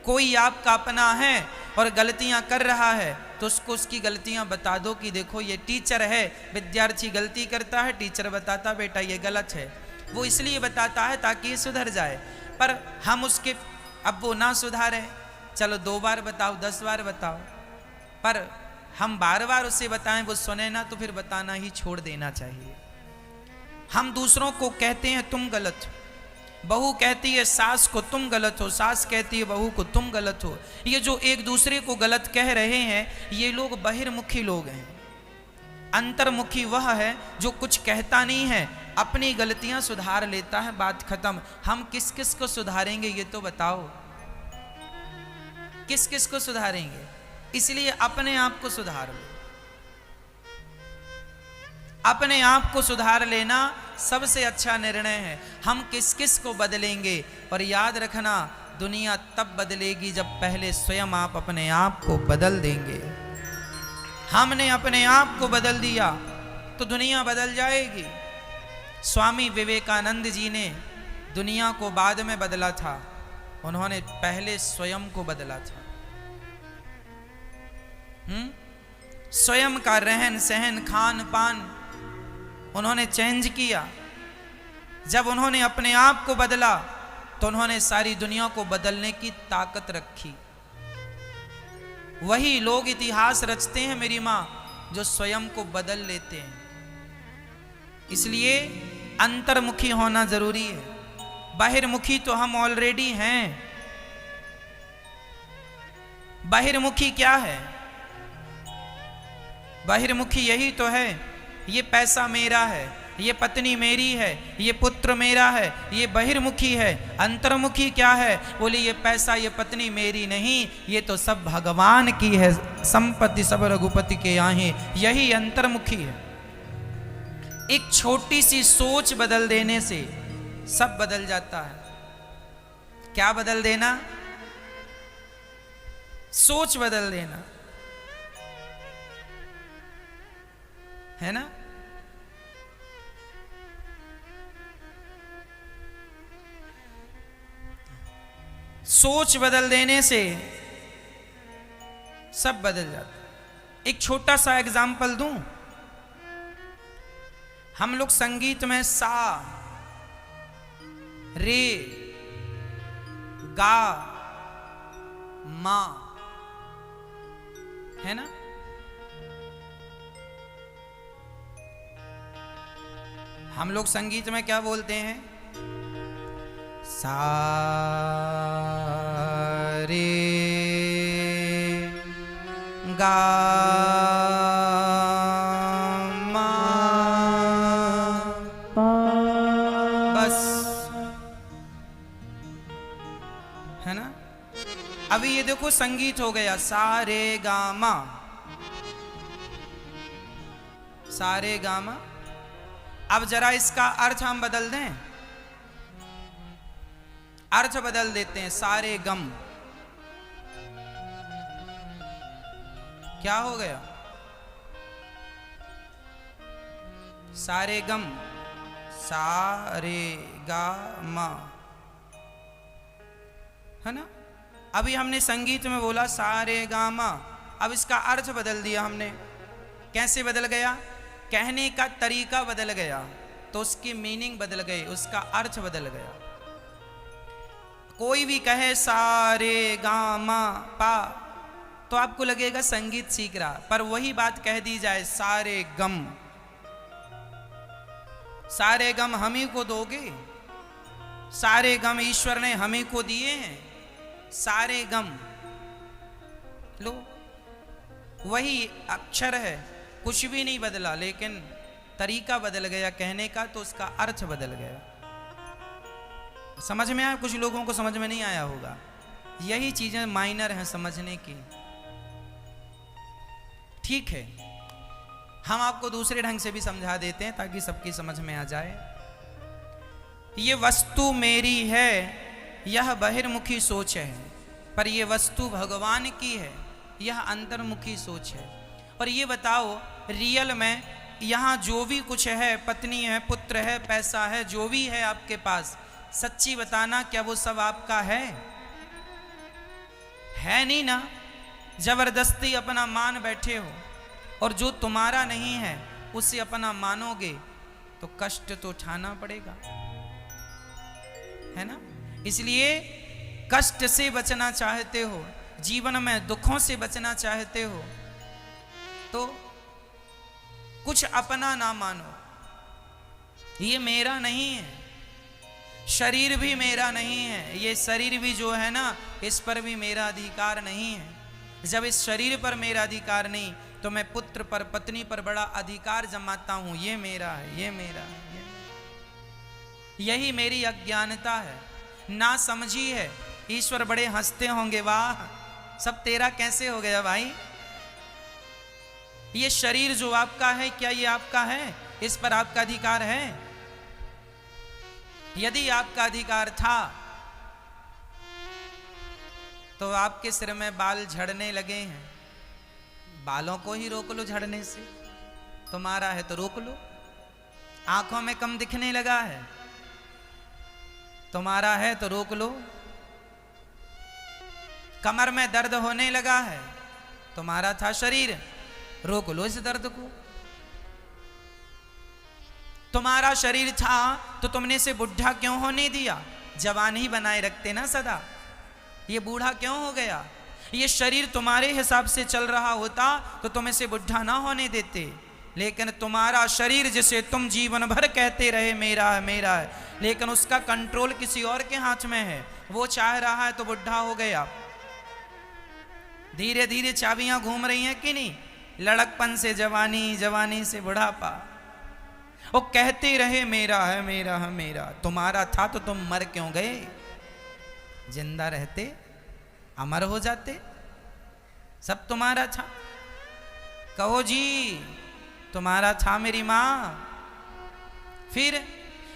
कोई आपका अपना है और गलतियां कर रहा है तो उसको उसकी गलतियां बता दो कि देखो ये टीचर है, विद्यार्थी गलती करता है, टीचर बताता बेटा ये गलत है। वो इसलिए बताता है ताकि सुधर जाए, पर हम उसके, अब वो ना सुधारे, चलो 2 बार बताओ, 10 बार बताओ, पर हम बार बार उसे बताएं वो सुने ना, तो फिर बताना ही छोड़ देना चाहिए। हम दूसरों को कहते हैं तुम गलत हो, बहू कहती है सास को तुम गलत हो, सास कहती है बहू को तुम गलत हो। ये जो एक दूसरे को गलत कह रहे हैं, ये लोग बहिर्मुखी लोग हैं। अंतर्मुखी वह है जो कुछ कहता नहीं है, अपनी गलतियां सुधार लेता है, बात खत्म। हम किस किस को सुधारेंगे ये तो बताओ, किस किस को सुधारेंगे? इसलिए अपने आप को सुधार लो। अपने आप को सुधार लेना सबसे अच्छा निर्णय है। हम किस किस को बदलेंगे? और याद रखना, दुनिया तब बदलेगी जब पहले स्वयं आप अपने आप को बदल देंगे। हमने अपने आप को बदल दिया तो दुनिया बदल जाएगी। स्वामी विवेकानंद जी ने दुनिया को बाद में बदला था, उन्होंने पहले स्वयं को बदला था। स्वयं का रहन सहन, खान पान उन्होंने चेंज किया। जब उन्होंने अपने आप को बदला तो उन्होंने सारी दुनिया को बदलने की ताकत रखी। वही लोग इतिहास रचते हैं मेरी मां, जो स्वयं को बदल लेते हैं। इसलिए अंतर्मुखी होना जरूरी है। बाहिर्मुखी तो हम ऑलरेडी हैं। बाहिर्मुखी क्या है? बाहिर्मुखी यही तो है, ये पैसा मेरा है, ये पत्नी मेरी है, ये पुत्र मेरा है, ये बहिर्मुखी है। अंतर्मुखी क्या है? बोले ये पैसा, ये पत्नी मेरी नहीं, ये तो सब भगवान की है, संपत्ति सब रघुपति के आहे। यही अंतर्मुखी है। एक छोटी सी सोच बदल देने से सब बदल जाता है। क्या बदल देना? सोच बदल देना, है ना? सोच बदल देने से सब बदल जाता है। एक छोटा सा एग्जाम्पल दूं। हम लोग संगीत में सा, रे, गा, मा, है ना? हम लोग संगीत में क्या बोलते हैं? सा, रे, गा, अभी ये देखो संगीत हो गया, सारे गामा, सारे गामा। अब जरा इसका अर्थ हम बदल दें, अर्थ बदल देते हैं, सारे गम। क्या हो गया? सारे गम, सारे गा मा, है ना। अभी हमने संगीत में बोला सारे गा मा, अब इसका अर्थ बदल दिया हमने। कैसे बदल गया? कहने का तरीका बदल गया, तो उसकी मीनिंग बदल गई, उसका अर्थ बदल गया। कोई भी कहे सारे गा मा पा, तो आपको लगेगा संगीत सीख रहा, पर वही बात कह दी जाए सारे गम, सारे गम हम ही को दोगे, सारे गम ईश्वर ने हम ही को दिए हैं, सारे गम लो, वही अक्षर है, कुछ भी नहीं बदला, लेकिन तरीका बदल गया कहने का, तो उसका अर्थ बदल गया। समझ में आया? कुछ लोगों को समझ में नहीं आया होगा। यही चीजें माइनर हैं समझने की। ठीक है, हम आपको दूसरे ढंग से भी समझा देते हैं ताकि सबकी समझ में आ जाए। ये वस्तु मेरी है, यह बहिर्मुखी सोच है, पर यह वस्तु भगवान की है, यह अंतर्मुखी सोच है। और ये बताओ, रियल में यहाँ जो भी कुछ है, पत्नी है, पुत्र है, पैसा है, जो भी है आपके पास, सच्ची बताना, क्या वो सब आपका है? है नहीं ना। जबरदस्ती अपना मान बैठे हो, और जो तुम्हारा नहीं है उसे अपना मानोगे तो कष्ट तो उठाना पड़ेगा, है ना। इसलिए कष्ट से बचना चाहते हो, जीवन में दुखों से बचना चाहते हो, तो कुछ अपना ना मानो। ये मेरा नहीं है, शरीर भी मेरा नहीं है, ये शरीर भी जो है ना, इस पर भी मेरा अधिकार नहीं है। जब इस शरीर पर मेरा अधिकार नहीं, तो मैं पुत्र पर, पत्नी पर बड़ा अधिकार जमाता हूं, ये मेरा है, ये मेरा है, ये मेरा। यही मेरी अज्ञानता है, ना समझी है। ईश्वर बड़े हंसते होंगे, वाह सब तेरा कैसे हो गया भाई। ये शरीर जो आपका है, क्या ये आपका है? इस पर आपका अधिकार है? यदि आपका अधिकार था तो आपके सिर में बाल झड़ने लगे हैं, बालों को ही रोक लो झड़ने से। तुम्हारा है तो रोक लो। आंखों में कम दिखने लगा है, तुम्हारा है तो रोक लो। कमर में दर्द होने लगा है, तुम्हारा था शरीर, रोक लो इस दर्द को। तुम्हारा शरीर था तो तुमने इसे बुढ़ा क्यों होने दिया? जवान ही बनाए रखते ना सदा, ये बूढ़ा क्यों हो गया? ये शरीर तुम्हारे हिसाब से चल रहा होता तो तुम इसे बुढ़ा ना होने देते। लेकिन तुम्हारा शरीर जिसे तुम जीवन भर कहते रहे मेरा है मेरा है, लेकिन उसका कंट्रोल किसी और के हाथ में है। वो चाह रहा है तो बुढ़ा हो गया। धीरे धीरे चाबियां घूम रही हैं कि नहीं? लड़कपन से जवानी, जवानी से बुढ़ापा। वो कहते रहे मेरा है मेरा है मेरा। तुम्हारा था तो तुम मर क्यों गए? जिंदा रहते अमर हो जाते। सब तुम्हारा था। कहो जी तुम्हारा था मेरी मां। फिर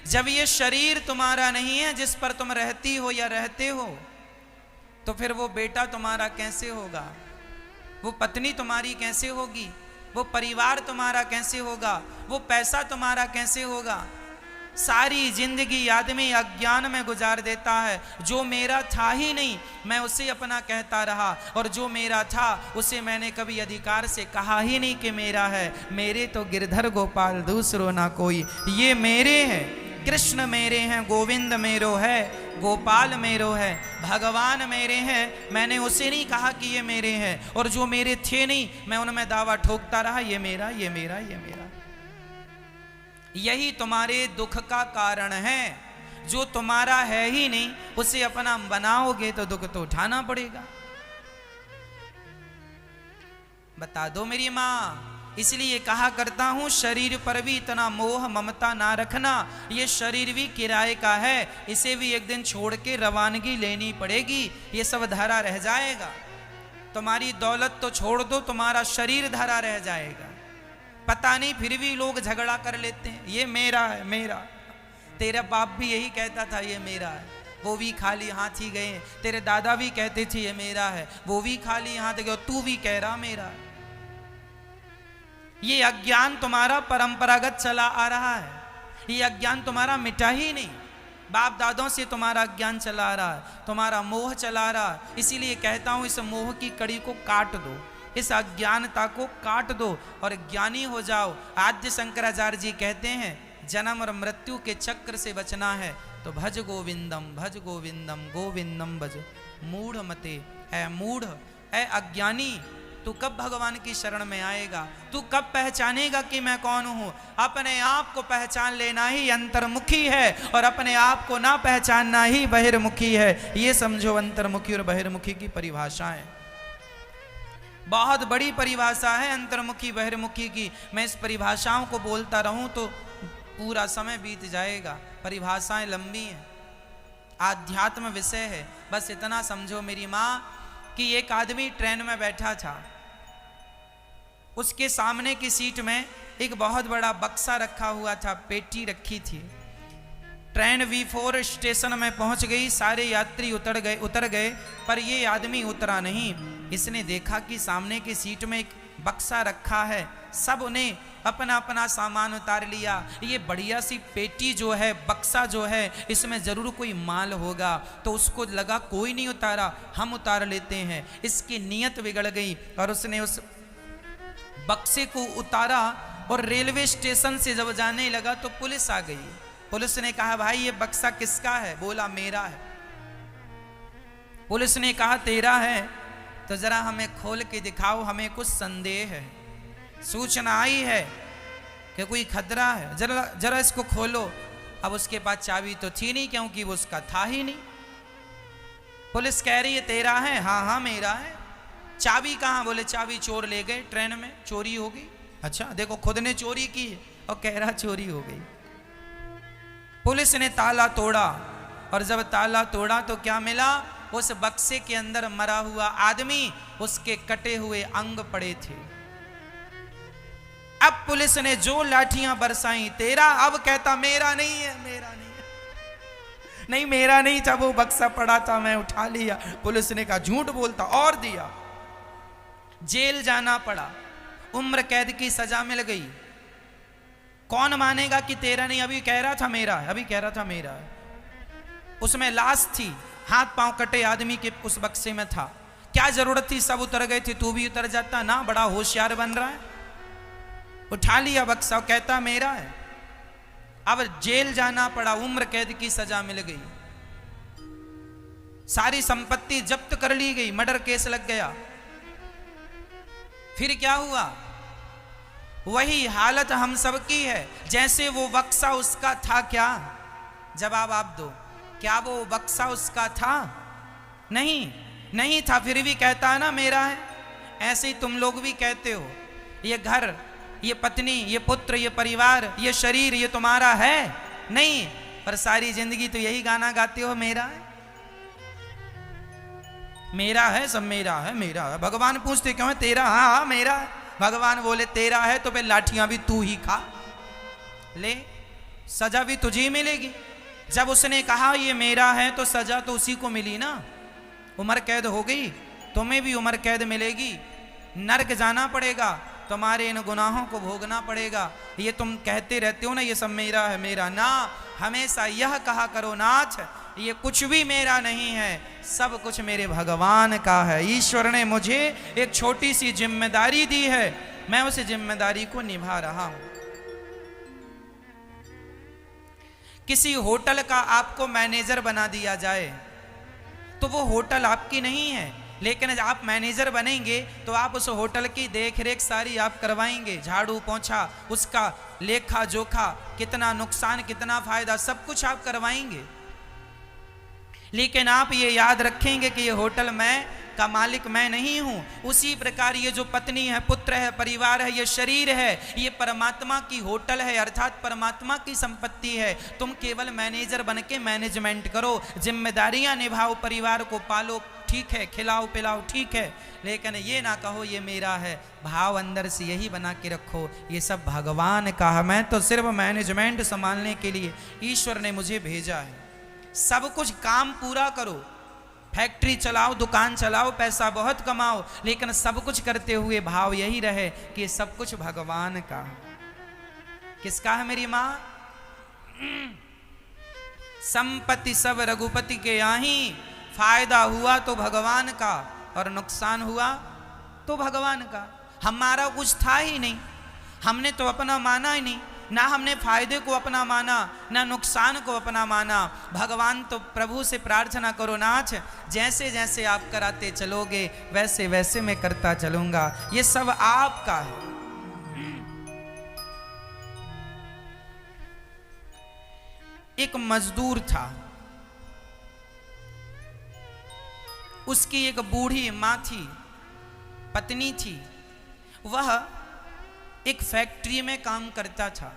जब ये शरीर तुम्हारा नहीं है जिस पर तुम रहती हो या रहते हो, तो फिर वो बेटा तुम्हारा कैसे होगा? वो पत्नी तुम्हारी कैसे होगी? वो परिवार तुम्हारा कैसे होगा? वो पैसा तुम्हारा कैसे होगा? सारी जिंदगी आदमी अज्ञान में गुजार देता है। जो मेरा था ही नहीं मैं उसे अपना कहता रहा, और जो मेरा था उसे मैंने कभी अधिकार से कहा ही नहीं कि मेरा है। मेरे तो गिरधर गोपाल दूसरो ना कोई, ये मेरे हैं। कृष्ण मेरे हैं, गोविंद मेरो है, गोपाल मेरो है, भगवान मेरे हैं। मैंने उसे नहीं कहा कि ये मेरे हैं, और जो मेरे थे नहीं मैं उनमें दावा ठोकता रहा ये मेरा ये मेरा ये मेरा। यही तुम्हारे दुख का कारण है। जो तुम्हारा है ही नहीं उसे अपना बनाओगे तो दुख तो उठाना पड़ेगा। बता दो मेरी माँ, इसलिए कहा करता हूं शरीर पर भी इतना मोह ममता ना रखना। ये शरीर भी किराए का है, इसे भी एक दिन छोड़ के रवानगी लेनी पड़ेगी। ये सब धरा रह जाएगा। तुम्हारी दौलत तो छोड़ दो, तुम्हारा शरीर धरा रह जाएगा। पता नहीं फिर भी लोग झगड़ा कर लेते हैं, ये मेरा है मेरा। तेरा बाप भी यही कहता था ये मेरा है, वो भी खाली हाथ ही गए। तेरे दादा भी कहते थे ये मेरा है, वो भी खाली हाथ गए, तू भी कह रहा मेरा है। ये अज्ञान तुम्हारा परंपरागत चला आ रहा है, ये अज्ञान तुम्हारा मिटा ही नहीं। बाप दादों से तुम्हारा अज्ञान चला आ रहा है, तुम्हारा मोह चला आ रहा है। इसीलिए कहता हूं इस मोह की कड़ी को काट दो, इस अज्ञानता को काट दो और ज्ञानी हो जाओ। आद्य शंकराचार्य जी कहते हैं जन्म और मृत्यु के चक्र से बचना है तो भज गोविंदम गोविंदम भज। मूढ़ मते, है मूढ़, है अज्ञानी, तू कब भगवान की शरण में आएगा? तू कब पहचानेगा कि मैं कौन हूं? अपने आप को पहचान लेना ही अंतर्मुखी है और अपने आप को ना पहचानना ही बहिर्मुखी है। ये समझो अंतर्मुखी और बहिर्मुखी की परिभाषाएं। बहुत बड़ी परिभाषा है अंतर्मुखी बहिर्मुखी की। मैं इस परिभाषाओं को बोलता रहूं तो पूरा समय बीत जाएगा। परिभाषाएं लंबी हैं, आध्यात्म विषय है। बस इतना समझो मेरी माँ कि एक आदमी ट्रेन में बैठा था, उसके सामने की सीट में एक बहुत बड़ा बक्सा रखा हुआ था, पेटी रखी थी। ट्रेन V4 स्टेशन में पहुंच गई, सारे यात्री उतर गए पर ये आदमी उतरा नहीं। इसने देखा कि सामने की सीट में एक बक्सा रखा है, सब उन्हें अपना अपना सामान उतार लिया। ये बढ़िया सी पेटी जो है, बक्सा जो है, इसमें जरूर कोई माल होगा, तो उसको लगा कोई नहीं उतारा, हम उतार लेते हैं। इसकी नीयत बिगड़ गई और उसने उस बक्से को उतारा और रेलवे स्टेशन से जब जाने लगा तो पुलिस आ गई। पुलिस ने कहा भाई ये बक्सा किसका है? बोला मेरा है। पुलिस ने कहा तेरा है तो जरा हमें खोल के दिखाओ, हमें कुछ संदेह है, सूचना आई है कि कोई खतरा है, जरा इसको खोलो। अब उसके पास चाबी तो थी नहीं क्योंकि वो उसका था ही नहीं। पुलिस कह रही है तेरा है? हाँ हाँ मेरा है। चाबी कहाँ? बोले चाबी चोर ले गए, ट्रेन में चोरी हो गई। अच्छा देखो खुद ने चोरी की और कह रहा चोरी हो गई। पुलिस ने ताला तोड़ा और जब ताला तोड़ा तो क्या मिला? उस बक्से के अंदर मरा हुआ आदमी, उसके कटे हुए अंग पड़े थे। अब पुलिस ने जो लाठियां बरसाई, तेरा? अब कहता मेरा नहीं है, मेरा नहीं है, नहीं मेरा नहीं था, वो बक्सा पड़ा था, मैं उठा लिया। पुलिस ने कहा झूठ बोलता, और दिया। जेल जाना पड़ा, उम्र कैद की सजा मिल गई। कौन मानेगा कि तेरा नहीं? अभी कह रहा था मेरा है, अभी कह रहा था मेरा है। उसमें लाश थी, हाथ पांव कटे आदमी के उस बक्से में था। क्या जरूरत थी? सब उतर गए थे, तू भी उतर जाता ना। बड़ा होशियार बन रहा है, उठा लिया बक्सा, कहता मेरा है। अब जेल जाना पड़ा, उम्र कैद की सजा मिल गई, सारी संपत्ति जब्त कर ली गई, मर्डर केस लग गया। फिर क्या हुआ? वही हालत हम सबकी है। जैसे वो बक्सा उसका था क्या? जवाब आप दो, क्या वो बक्सा उसका था? नहीं, नहीं था, फिर भी कहता है ना मेरा है। ऐसे ही तुम लोग भी कहते हो ये घर, ये पत्नी, ये पुत्र, ये परिवार, ये शरीर, ये तुम्हारा है नहीं, पर सारी जिंदगी तो यही गाना गाते हो मेरा है, मेरा है, सब मेरा है, मेरा है। भगवान पूछते क्यों है तेरा? हाँ हाँ मेरा है। भगवान बोले तेरा है तो फिर लाठियां भी तू ही खा ले, सजा भी तुझे मिलेगी। जब उसने कहा ये मेरा है तो सजा तो उसी को मिली ना, उम्र कैद हो गई, तुम्हें भी उम्र कैद मिलेगी, नरक जाना पड़ेगा, तुम्हारे इन गुनाहों को भोगना पड़ेगा। ये तुम कहते रहते हो ना ये सब मेरा है, मेरा ना, हमेशा यह कहा करो नाथ ये कुछ भी मेरा नहीं है, सब कुछ मेरे भगवान का है। ईश्वर ने मुझे एक छोटी सी जिम्मेदारी दी है, मैं उस जिम्मेदारी को निभा रहा हूं। किसी होटल का आपको मैनेजर बना दिया जाए तो वो होटल आपकी नहीं है, लेकिन जब आप मैनेजर बनेंगे तो आप उस होटल की देख रेख सारी आप करवाएंगे, झाड़ू पोंछा, उसका लेखा जोखा, कितना नुकसान कितना फायदा, सब कुछ आप करवाएंगे। लेकिन आप ये याद रखेंगे कि ये होटल मैं का मालिक मैं नहीं हूं, उसी प्रकार ये जो पत्नी है, पुत्र है, परिवार है, ये शरीर है, ये परमात्मा की होटल है, अर्थात परमात्मा की संपत्ति है। तुम केवल मैनेजर बन के मैनेजमेंट करो, जिम्मेदारियां निभाओ, परिवार को पालो, ठीक है, खिलाओ पिलाओ, ठीक है, लेकिन ये ना कहो ये मेरा है। भाव अंदर से यही बना के रखो, ये सब भगवान का है, मैं तो सिर्फ मैनेजमेंट संभालने के लिए ईश्वर ने मुझे भेजा है। सब कुछ काम पूरा करो, फैक्ट्री चलाओ, दुकान चलाओ, पैसा बहुत कमाओ, लेकिन सब कुछ करते हुए भाव यही रहे कि ये सब कुछ भगवान का है। किसका है मेरी माँ? संपत्ति सब रघुपति के आही, फायदा हुआ तो भगवान का और नुकसान हुआ तो भगवान का। हमारा कुछ था ही नहीं, हमने तो अपना माना ही नहीं, ना हमने फायदे को अपना माना, ना नुकसान को अपना माना। भगवान तो प्रभु से प्रार्थना करो, नाथ जैसे जैसे आप कराते चलोगे वैसे वैसे मैं करता चलूंगा, ये सब आपका है। एक मजदूर था, उसकी एक बूढ़ी माँ थी, पत्नी थी। वह एक फैक्ट्री में काम करता था,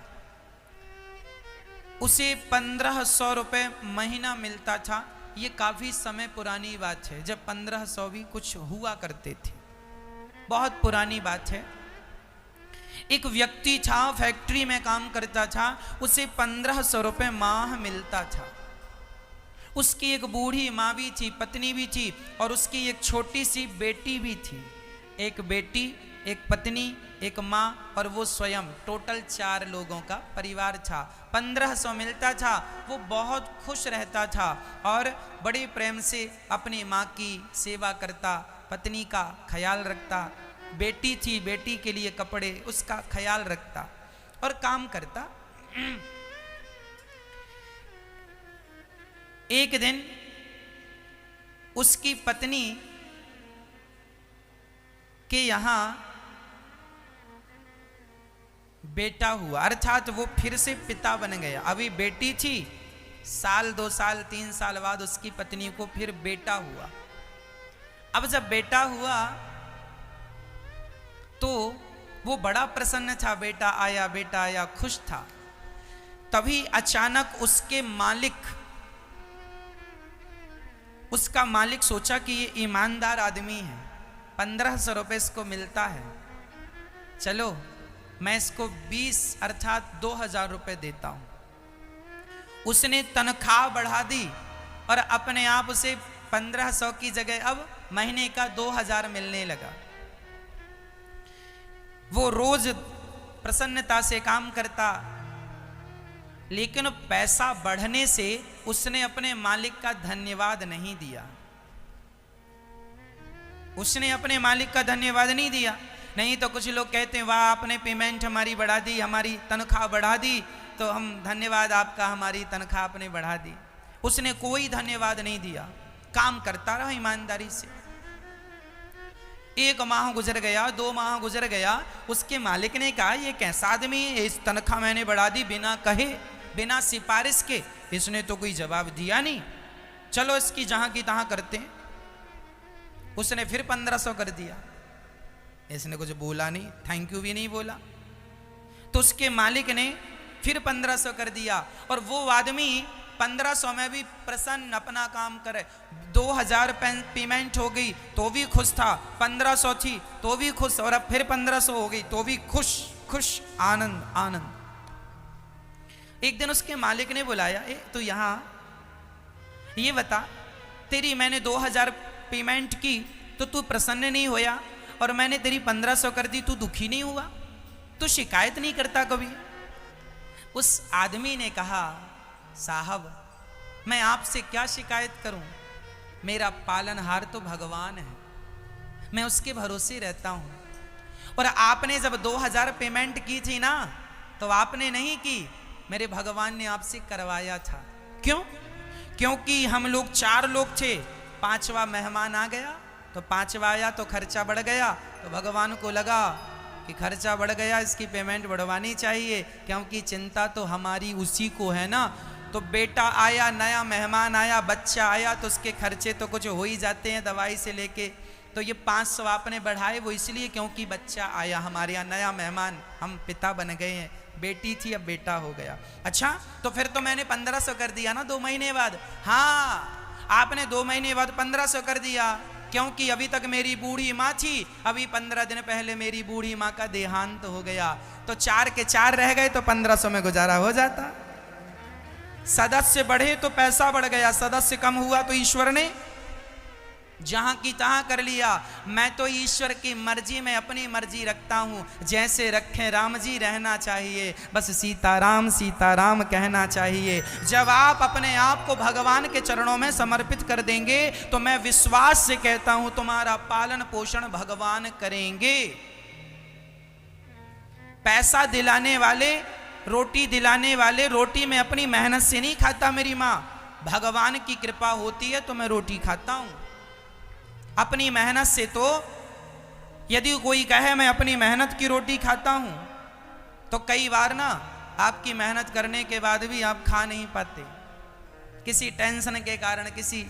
उसे 1500 रुपये महीना मिलता था। ये काफ़ी समय पुरानी बात है, जब 1500 भी कुछ हुआ करते थे, बहुत पुरानी बात है। एक व्यक्ति था, फैक्ट्री में काम करता था, उसे 1500 रुपये माह मिलता था। उसकी एक बूढ़ी माँ भी थी, पत्नी भी थी, और उसकी एक छोटी सी बेटी भी थी। एक बेटी, एक पत्नी, एक माँ और वो स्वयं, टोटल 4 लोगों का परिवार था। 1500 मिलता था, वो बहुत खुश रहता था और बड़े प्रेम से अपनी माँ की सेवा करता, पत्नी का ख्याल रखता, बेटी थी, बेटी के लिए कपड़े, उसका ख्याल रखता और काम करता। एक दिन उसकी पत्नी के यहां बेटा हुआ, अर्थात वो फिर से पिता बन गया। अभी बेटी थी, साल 2 साल 3 साल बाद उसकी पत्नी को फिर बेटा हुआ। अब जब बेटा हुआ तो वो बड़ा प्रसन्न था, बेटा आया, खुश था। तभी अचानक उसका मालिक सोचा कि ये ईमानदार आदमी है, 1500 रुपये इसको मिलता है, चलो मैं इसको 20 अर्थात 2000 रुपये देता हूं। उसने तनख्वाह बढ़ा दी और अपने आप उसे 1500 की जगह अब महीने का 2000 मिलने लगा। वो रोज प्रसन्नता से काम करता, लेकिन पैसा बढ़ने से उसने अपने मालिक का धन्यवाद नहीं दिया। उसने अपने मालिक का धन्यवाद नहीं दिया। नहीं तो कुछ लोग कहते हैं वाह आपने पेमेंट हमारी बढ़ा दी, हमारी तनख्वाह बढ़ा दी, तो हम धन्यवाद आपका, हमारी तनख्वाह आपने बढ़ा दी। उसने कोई धन्यवाद नहीं दिया, काम करता रहा ईमानदारी से। 1 माह गुजर गया, 2 माह गुजर गया। उसके मालिक ने कहा ये कैसा आदमी है, इस तनख्वाह मैंने बढ़ा दी बिना कहे, बिना सिफारिश के, इसने तो कोई जवाब दिया नहीं, चलो इसकी जहां की तहां करते हैं। उसने फिर 1500 कर दिया, इसने कुछ बोला नहीं, थैंक यू भी नहीं बोला। तो उसके मालिक ने फिर 1500 कर दिया और वो आदमी 1500 में भी प्रसन्न अपना काम करे। 2000 पेमेंट हो गई तो भी खुश था, 1500 थी तो भी खुश, और अब फिर 1500 हो गई तो भी खुश खुश, आनंद आनंद। एक दिन उसके मालिक ने बुलाया, तू यहाँ ये बता, तेरी मैंने 2000 पेमेंट की तो तू प्रसन्न नहीं होया, और मैंने तेरी 1500 कर दी, तू दुखी नहीं हुआ, तू शिकायत नहीं करता कभी? उस आदमी ने कहा साहब मैं आपसे क्या शिकायत करूं, मेरा पालनहार तो भगवान है, मैं उसके भरोसे रहता हूं। और आपने जब 2000 पेमेंट की थी ना, तो आपने नहीं की, मेरे भगवान ने आपसे करवाया था। क्यों? क्योंकि हम लोग 4 लोग थे, 5वां मेहमान आ गया, तो 5वां आया तो खर्चा बढ़ गया, तो भगवान को लगा कि खर्चा बढ़ गया, इसकी पेमेंट बढ़वानी चाहिए, क्योंकि चिंता तो हमारी उसी को है ना। तो बेटा आया, नया मेहमान आया, बच्चा आया, तो उसके खर्चे तो कुछ हो ही जाते हैं दवाई से लेके। तो ये 500 आपने बढ़ाए, वो इसलिए क्योंकि बच्चा आया हमारे यहाँ, नया मेहमान, हम पिता बन गए हैं। बेटी थी अब बेटा हो गया। अच्छा, तो फिर तो मैंने 1500 कर दिया ना 2 महीने बाद। हाँ, आपने 2 महीने बाद 1500 कर दिया, क्योंकि अभी तक मेरी बूढ़ी माँ थी, अभी 15 दिन पहले मेरी बूढ़ी माँ का देहांत हो गया, तो 4 के 4 रह गए, तो 1500 में गुजारा हो जाता। सदस्य बढ़े तो पैसा बढ़ गया, सदस्य कम हुआ तो ईश्वर ने जहां की तहां कर लिया। मैं तो ईश्वर की मर्जी में अपनी मर्जी रखता हूं, जैसे रखें राम जी रहना चाहिए, बस सीताराम सीताराम कहना चाहिए। जब आप अपने आप को भगवान के चरणों में समर्पित कर देंगे, तो मैं विश्वास से कहता हूं तुम्हारा पालन पोषण भगवान करेंगे। पैसा दिलाने वाले, रोटी दिलाने वाले, रोटी में अपनी मेहनत से नहीं खाता मेरी माँ, भगवान की कृपा होती है तो मैं रोटी खाता हूं अपनी मेहनत से। तो यदि कोई कहे मैं अपनी मेहनत की रोटी खाता हूं, तो कई बार ना आपकी मेहनत करने के बाद भी आप खा नहीं पाते, किसी टेंशन के कारण, किसी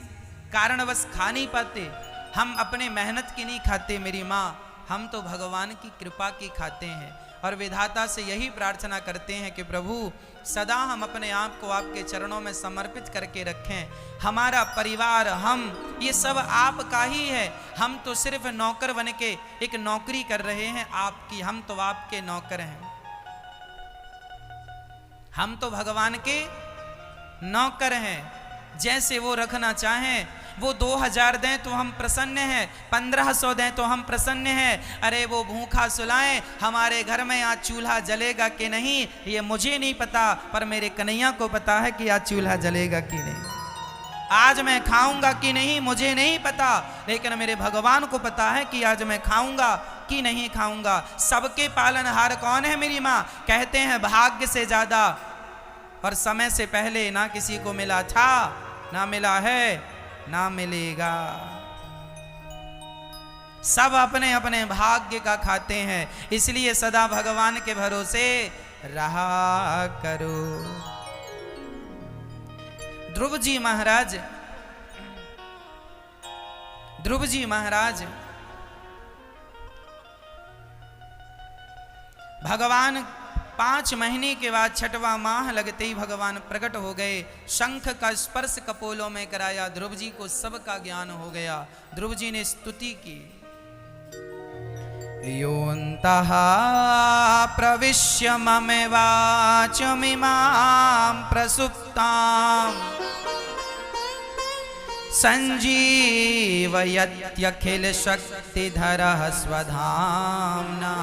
कारणवश खा नहीं पाते। हम अपने मेहनत की नहीं खाते मेरी माँ, हम तो भगवान की कृपा की खाते हैं। और विधाता से यही प्रार्थना करते हैं कि प्रभु सदा हम अपने आप को आपके चरणों में समर्पित करके रखें। हमारा परिवार, हम, ये सब आपका ही है। हम तो सिर्फ नौकर बन के एक नौकरी कर रहे हैं आपकी, हम तो आपके नौकर हैं, हम तो भगवान के नौकर हैं। जैसे वो रखना चाहें, वो 2000 दें तो हम प्रसन्न हैं, 1500 दें तो हम प्रसन्न हैं। अरे वो भूखा सुलाएं, हमारे घर में आज चूल्हा जलेगा कि नहीं ये मुझे नहीं पता, पर मेरे कन्हैया को पता है कि आज चूल्हा जलेगा कि नहीं। आज मैं खाऊंगा कि नहीं मुझे नहीं पता, लेकिन मेरे भगवान को पता है कि आज मैं खाऊंगा कि नहीं खाऊंगा। सबके पालनहार कौन है मेरी माँ? कहते हैं भाग्य से ज्यादा और समय से पहले ना किसी को मिला था, ना मिला है, ना मिलेगा। सब अपने अपने भाग्य का खाते हैं, इसलिए सदा भगवान के भरोसे रहा करो। ध्रुव जी महाराज भगवान 5 महीने के बाद 6वां माह लगते ही भगवान प्रकट हो गए। शंख का स्पर्श कपोलों में कराया, ध्रुव जी को सबका ज्ञान हो गया। ध्रुव जी ने स्तुति की, योऽन्तः प्रविश्य मम वाचमिमां प्रसुप्तां संजीवयत्यखिल शक्तिधरः स्वधाम्ना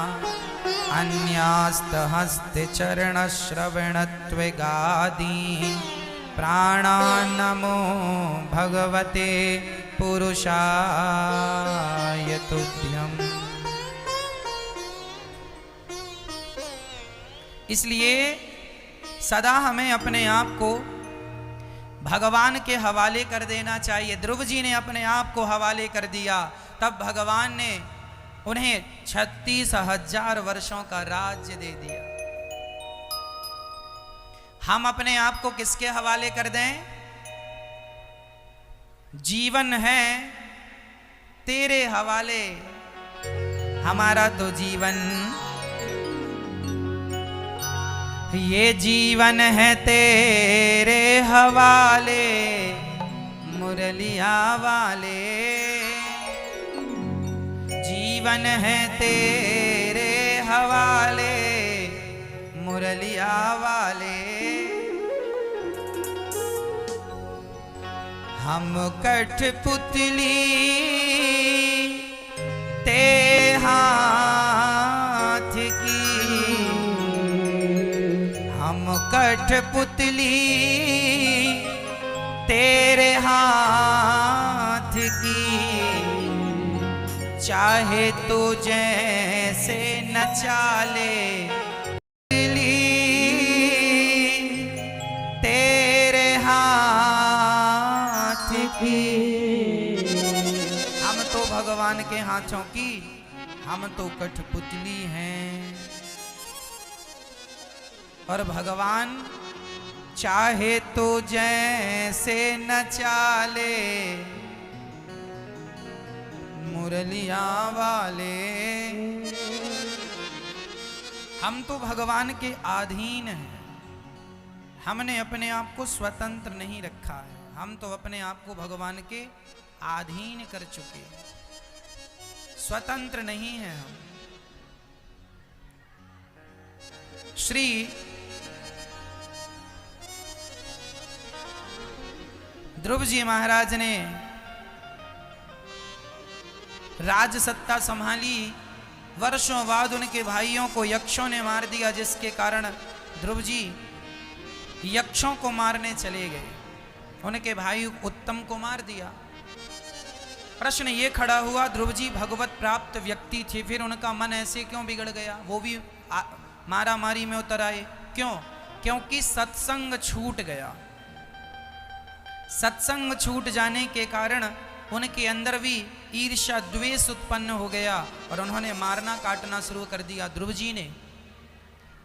अन्यास्तहस्तचरणश्रवणत्वगादीन् प्राणान्नमो भगवते पुरुषाय तुभ्यम्। इसलिए सदा हमें अपने आप को भगवान के हवाले कर देना चाहिए। ध्रुव जी ने अपने आप को हवाले कर दिया, तब भगवान ने उन्हें 36,000 वर्षों का राज्य दे दिया। हम अपने आप को किसके हवाले कर दें? जीवन है तेरे हवाले, हमारा तो जीवन, ये जीवन है तेरे हवाले मुरलिया वाले, जीवन है तेरे हवाले मुरलिया वाले। हम कठपुतली ते हाथ की, हम कठपुतली तेरे हाथ की, चाहे तो जैसे नचा ले तेरे हाथ की। हम तो भगवान के हाथों की, हम तो कठपुतली हैं। और भगवान चाहे तो जैसे न चाले मुरलिया वाले। हम तो भगवान के अधीन हैं, हमने अपने आप को स्वतंत्र नहीं रखा है, हम तो अपने आप को भगवान के अधीन कर चुके हैं, स्वतंत्र नहीं हैं हम। श्री ध्रुव जी महाराज ने राज सत्ता संभाली, वर्षों बाद उनके भाइयों को यक्षों ने मार दिया, जिसके कारण ध्रुव जी यक्षों को मारने चले गए, उनके भाई उत्तम को मार दिया। प्रश्न ये खड़ा हुआ, ध्रुव जी भगवत प्राप्त व्यक्ति थे, फिर उनका मन ऐसे क्यों बिगड़ गया, वो भी मारा मारी में उतर आए, क्यों? क्योंकि सत्संग छूट गया। सत्संग छूट जाने के कारण उनके अंदर भी ईर्ष्या द्वेष उत्पन्न हो गया और उन्होंने मारना काटना शुरू कर दिया ध्रुव जी ने।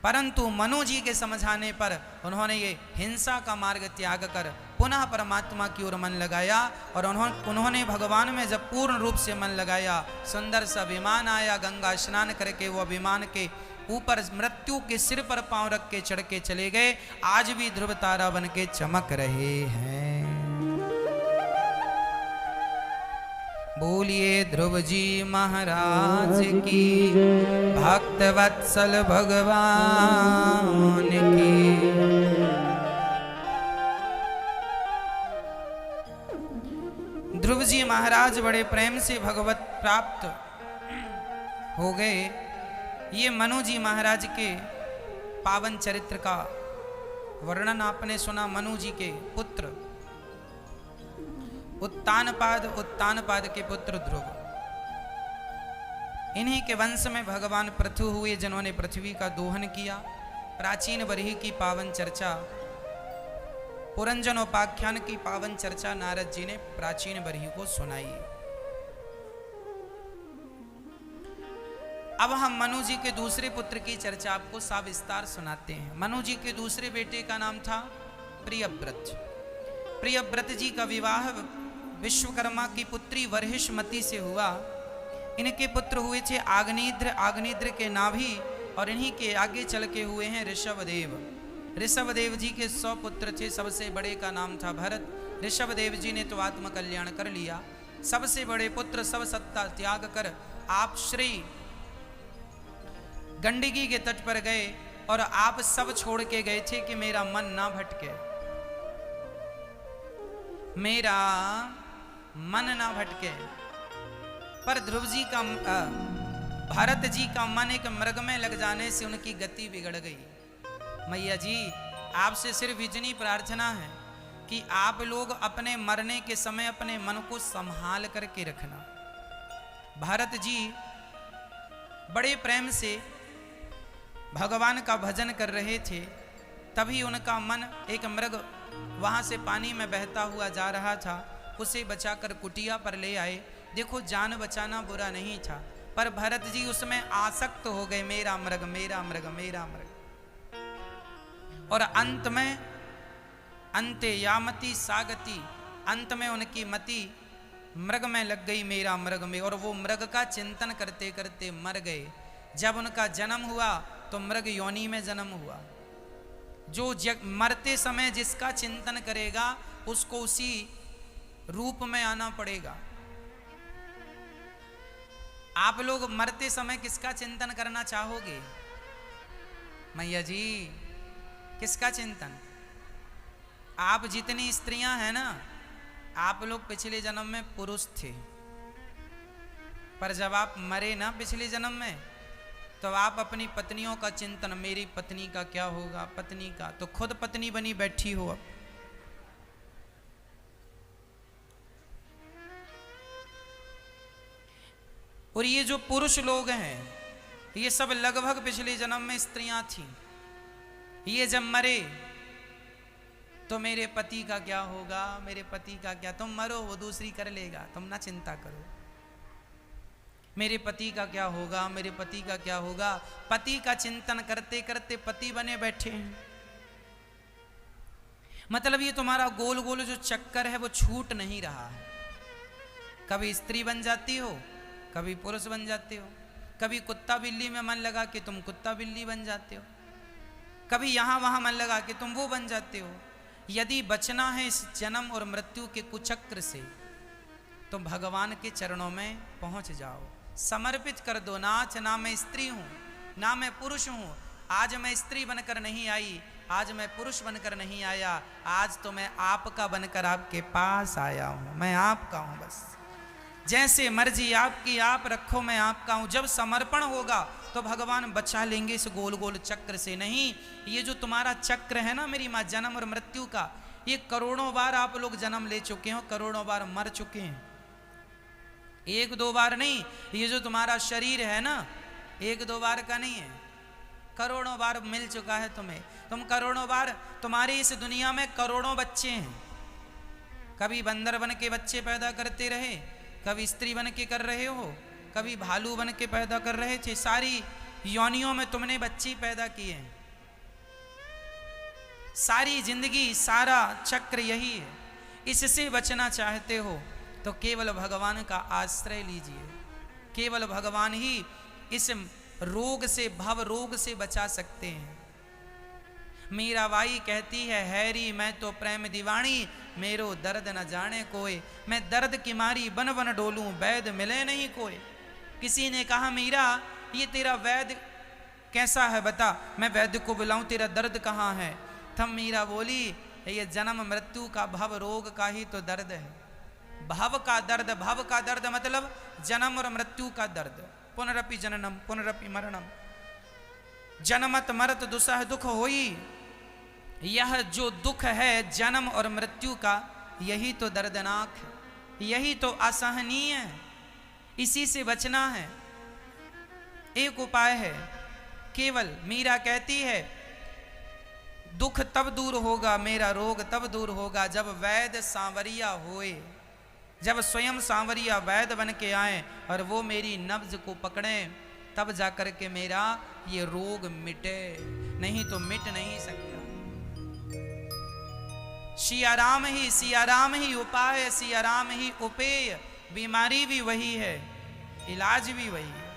परंतु मनु जी के समझाने पर उन्होंने ये हिंसा का मार्ग त्याग कर पुनः परमात्मा की ओर मन लगाया और उन्होंने भगवान में जब पूर्ण रूप से मन लगाया, सुंदर सा विमान आया, गंगा स्नान करके वो विमान के ऊपर मृत्यु के सिर पर पांव रख के चढ़ के चले गए। आज भी ध्रुव तारा बन के चमक रहे हैं। बोलिए ध्रुव जी महाराज की, भक्त वत्सल भगवान की। ध्रुव जी महाराज बड़े प्रेम से भगवत प्राप्त हो गए। ये मनु जी महाराज के पावन चरित्र का वर्णन आपने सुना। मनु जी के पुत्र उत्तानपाद के पुत्र ध्रुव, इन्हीं के वंश में भगवान पृथु हुए, जिन्होंने पृथ्वी का दोहन किया। प्राचीन बरही की पावन चर्चा, पुरंजनोपाख्यान की पावन चर्चा नारद जी ने प्राचीन बरही को सुनाई। अब हम मनु जी के दूसरे पुत्र की चर्चा आपको सविस्तार सुनाते हैं। मनु जी के दूसरे बेटे का नाम था प्रियव्रत। प्रियव्रत जी का विवाह विश्वकर्मा की पुत्री वर्हिष्मति से हुआ। इनके पुत्र हुए थे आग्नेद्र, आग्नेद्र के नाभि, और इन्हीं के आगे चल के हुए हैं ऋषभदेव। ऋषभदेव जी के 100 पुत्र थे, सबसे बड़े का नाम था भरत। ऋषभदेव जी ने तो आत्मकल्याण कर लिया। सबसे बड़े पुत्र सब सत्ता त्याग कर आप श्री गंडकी के तट पर गए और आप सब छोड़ के गए थे कि मेरा मन ना भटके, मेरा मन ना भटके। पर ध्रुव जी का भरत जी का मन एक मृग में लग जाने से उनकी गति बिगड़ गई। मैया जी आपसे सिर्फ इतनी प्रार्थना है कि आप लोग अपने मरने के समय अपने मन को संभाल करके रखना। भरत जी बड़े प्रेम से भगवान का भजन कर रहे थे, तभी उनका मन एक मृग वहां से पानी में बहता हुआ जा रहा था, उसे बचाकर कुटिया पर ले आए। देखो जान बचाना बुरा नहीं था, पर भरत जी उसमें आसक्त हो गए, मेरा मृग मेरा मृग मेरा मृग। और अंत में अंते यामति सागति, अंत में उनकी मति मृग में लग गई, मेरा मृग में, और वो मृग का चिंतन करते करते मर गए। जब उनका जन्म हुआ तो मृग योनि में जन्म हुआ। जो मरते समय जिसका चिंतन करेगा उसको उसी रूप में आना पड़ेगा। आप लोग मरते समय किसका चिंतन करना चाहोगे? मैया जी किसका चिंतन? आप जितनी स्त्रियां हैं ना, आप लोग पिछले जन्म में पुरुष थे, पर जब आप मरे ना पिछले जन्म में, तो आप अपनी पत्नियों का चिंतन, मेरी पत्नी का क्या होगा, पत्नी का, तो खुद पत्नी बनी बैठी हो। अब और ये जो पुरुष लोग हैं ये सब लगभग पिछले जन्म में स्त्रियां थी। ये जब मरे तो मेरे पति का क्या होगा, मेरे पति का क्या, तुम मरो वो दूसरी कर लेगा, तुम ना चिंता करो, मेरे पति का क्या होगा, मेरे पति का क्या होगा। पति का चिंतन करते करते पति बने बैठे हैं। मतलब ये तुम्हारा गोल गोल जो चक्कर है वो छूट नहीं रहा है। कभी स्त्री बन जाती हो, कभी पुरुष बन जाते हो, कभी कुत्ता बिल्ली में मन लगा कि तुम कुत्ता बिल्ली बन जाते हो, कभी यहाँ वहाँ मन लगा कि तुम वो बन जाते हो। यदि बचना है इस जन्म और मृत्यु के कुचक्र से तो भगवान के चरणों में पहुँच जाओ, समर्पित कर दो। नाच ना मैं स्त्री हूँ ना मैं पुरुष हूँ, आज मैं स्त्री बनकर नहीं आई, आज मैं पुरुष बनकर नहीं आया, आज तो मैं आपका बनकर आपके पास आया हूँ, मैं आपका हूँ बस। जैसे मर्जी आपकी आप रखो, मैं आपका हूँ। जब समर्पण होगा तो भगवान बचा लेंगे इस गोल गोल चक्र से। नहीं, ये जो तुम्हारा चक्र है ना मेरी माँ, जन्म और मृत्यु का, ये करोड़ों बार आप लोग जन्म ले चुके हो, करोड़ों बार मर चुके हैं, एक दो बार नहीं। ये जो तुम्हारा शरीर है ना, एक दो बार का नहीं है, करोड़ों बार मिल चुका है तुम्हें। तुम करोड़ों बार, तुम्हारी इस दुनिया में करोड़ों बच्चे हैं। कभी बंदर बन के बच्चे पैदा करते रहे, कभी स्त्री बन के कर रहे हो, कभी भालू बन के पैदा कर रहे थे। सारी योनियों में तुमने बच्चे पैदा किए हैं। सारी जिंदगी, सारा चक्र यही है। इससे बचना चाहते हो तो केवल भगवान का आश्रय लीजिए। केवल भगवान ही इस रोग से, भव रोग से बचा सकते हैं। मीराबाई कहती है, हैरी मैं तो प्रेम दीवानी, मेरो दर्द न जाने कोई, मैं दर्द की मारी बन बन डोलूं, वैद मिले नहीं कोई। किसी ने कहा, मीरा ये तेरा वैद कैसा है बता, मैं वैद्य को बुलाऊं, तेरा दर्द कहाँ है। तब मीरा बोली, ये जन्म मृत्यु का भव रोग का ही तो दर्द है। भव का दर्द, भव का दर्द मतलब जन्म और मृत्यु का दर्द। पुनरपि जननम पुनरपि मरणम, जन्मत मरत दुसह दुख होई। यह जो दुख है जन्म और मृत्यु का, यही तो दर्दनाक है, यही तो असहनीय है। इसी से बचना है। एक उपाय है केवल, मीरा कहती है, दुख तब दूर होगा, मेरा रोग तब दूर होगा, जब वैद्य सांवरिया होए, जब स्वयं सांवरिया वैद्य बन के आए और वो मेरी नब्ज को पकड़े, तब जाकर के मेरा ये रोग मिटे, नहीं तो मिट नहीं सकता। सियाराम ही उपाय, सियाराम ही उपेय। बीमारी भी वही है, इलाज भी वही है।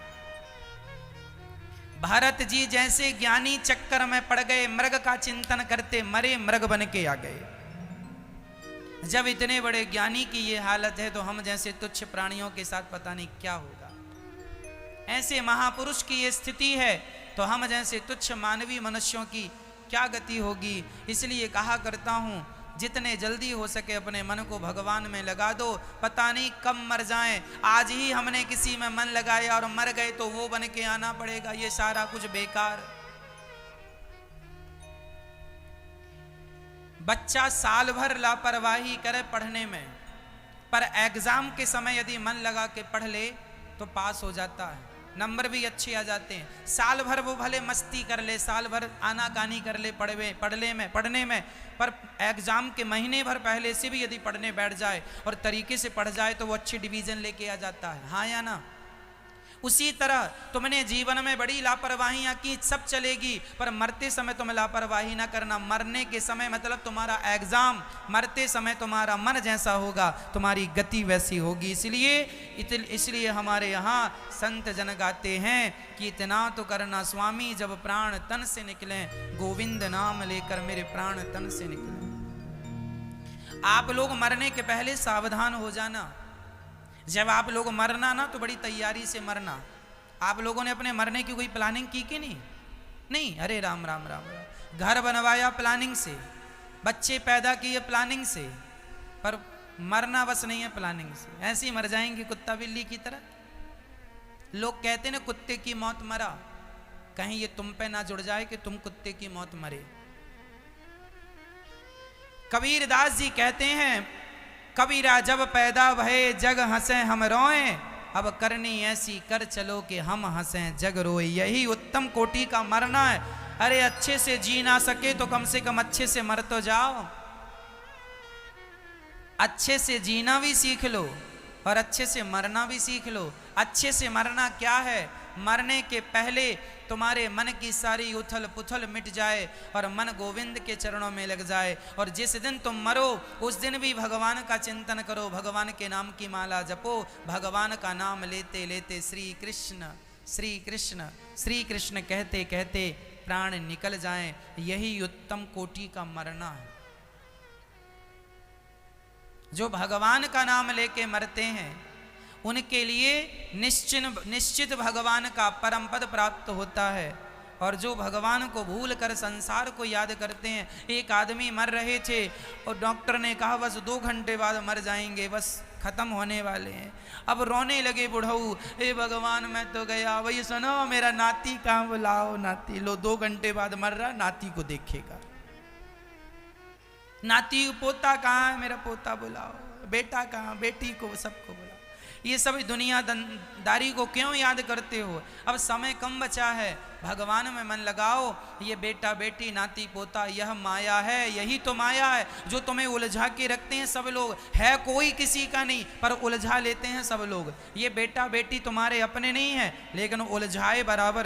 भरत जी जैसे ज्ञानी चक्कर में पड़ गए, मृग का चिंतन करते मरे, मृग बन के आ गए। जब इतने बड़े ज्ञानी की ये हालत है तो हम जैसे तुच्छ प्राणियों के साथ पता नहीं क्या होगा। ऐसे महापुरुष की ये स्थिति है तो हम जैसे तुच्छ मानवीय मनुष्यों की क्या गति होगी। इसलिए कहा करता हूँ, जितने जल्दी हो सके अपने मन को भगवान में लगा दो, पता नहीं कब मर जाएं। आज ही हमने किसी में मन लगाया और मर गए तो वो बन के आना पड़ेगा, ये सारा कुछ बेकार। बच्चा साल भर लापरवाही करे पढ़ने में, पर एग्जाम के समय यदि मन लगा के पढ़ ले तो पास हो जाता है, नंबर भी अच्छे आ जाते हैं। साल भर वो भले मस्ती कर ले, साल भर आनाकानी कर ले पढ़ने में, पर एग्जाम के महीने भर पहले से भी यदि पढ़ने बैठ जाए और तरीके से पढ़ जाए तो वो अच्छी डिवीजन लेके आ जाता है। हाँ या ना? उसी तरह तुमने जीवन में बड़ी लापरवाहियां की, सब चलेगी, पर मरते समय तुम लापरवाही ना करना। मरने के समय मतलब तुम्हारा एग्जाम, मरते समय तुम्हारा मन जैसा होगा तुम्हारी गति वैसी होगी। इसलिए हमारे यहाँ संत जन गाते हैं कि इतना तो करना स्वामी, जब प्राण तन से निकले, गोविंद नाम लेकर मेरे प्राण तन से निकले। आप लोग मरने के पहले सावधान हो जाना। जब आप लोग मरना ना तो बड़ी तैयारी से मरना। आप लोगों ने अपने मरने की कोई प्लानिंग की कि नहीं? अरे राम राम राम राम। घर बनवाया प्लानिंग से, बच्चे पैदा किए प्लानिंग से, पर मरना बस नहीं है प्लानिंग से। ऐसे ही मर जाएंगे कुत्ता बिल्ली की तरह। लोग कहते ना कुत्ते की मौत मरा, कहीं ये तुम पे ना जुड़ जाए कि तुम कुत्ते की मौत मरे। कबीरदास जी कहते हैं, कबीरा जब पैदा भये जग हंसे हम रोए, अब करनी ऐसी कर चलो कि हम हंसे जग रोए। यही उत्तम कोटि का मरना है। अरे अच्छे से जी ना सके तो कम से कम अच्छे से मर तो जाओ, अच्छे से जीना भी सीख लो। और अच्छे से मरना भी सीख लो। अच्छे से मरना क्या है? मरने के पहले तुम्हारे मन की सारी उथल पुथल मिट जाए और मन गोविंद के चरणों में लग जाए। और जिस दिन तुम मरो उस दिन भी भगवान का चिंतन करो, भगवान के नाम की माला जपो, भगवान का नाम लेते लेते श्री कृष्ण श्री कृष्ण श्री कृष्ण कहते कहते प्राण निकल जाएं। यही उत्तम कोटि का मरना है। जो भगवान का नाम लेके मरते हैं उनके लिए निश्चित भगवान का परम पद प्राप्त होता है। और जो भगवान को भूल कर संसार को याद करते हैं, एक आदमी मर रहे थे और डॉक्टर ने कहा बस 2 घंटे बाद मर जाएंगे, बस खत्म होने वाले हैं। अब रोने लगे बुढ़ऊ, हे भगवान मैं तो गया, वही सुनो मेरा नाती कहाँ, बुलाओ नाती। लो 2 घंटे बाद मर रहा, नाती को देखेगा। नाती पोता कहाँ है, मेरा पोता बुलाओ, बेटा कहाँ, बेटी को, सबको बुलाओ। ये सब दुनियादारी को क्यों याद करते हो? अब समय कम बचा है, भगवान में मन लगाओ। ये बेटा बेटी नाती पोता यह माया है, यही तो माया है जो तुम्हें उलझा के रखते हैं सब लोग। है कोई किसी का नहीं पर उलझा लेते हैं सब लोग। ये बेटा बेटी तुम्हारे अपने नहीं है लेकिन उलझाए बराबर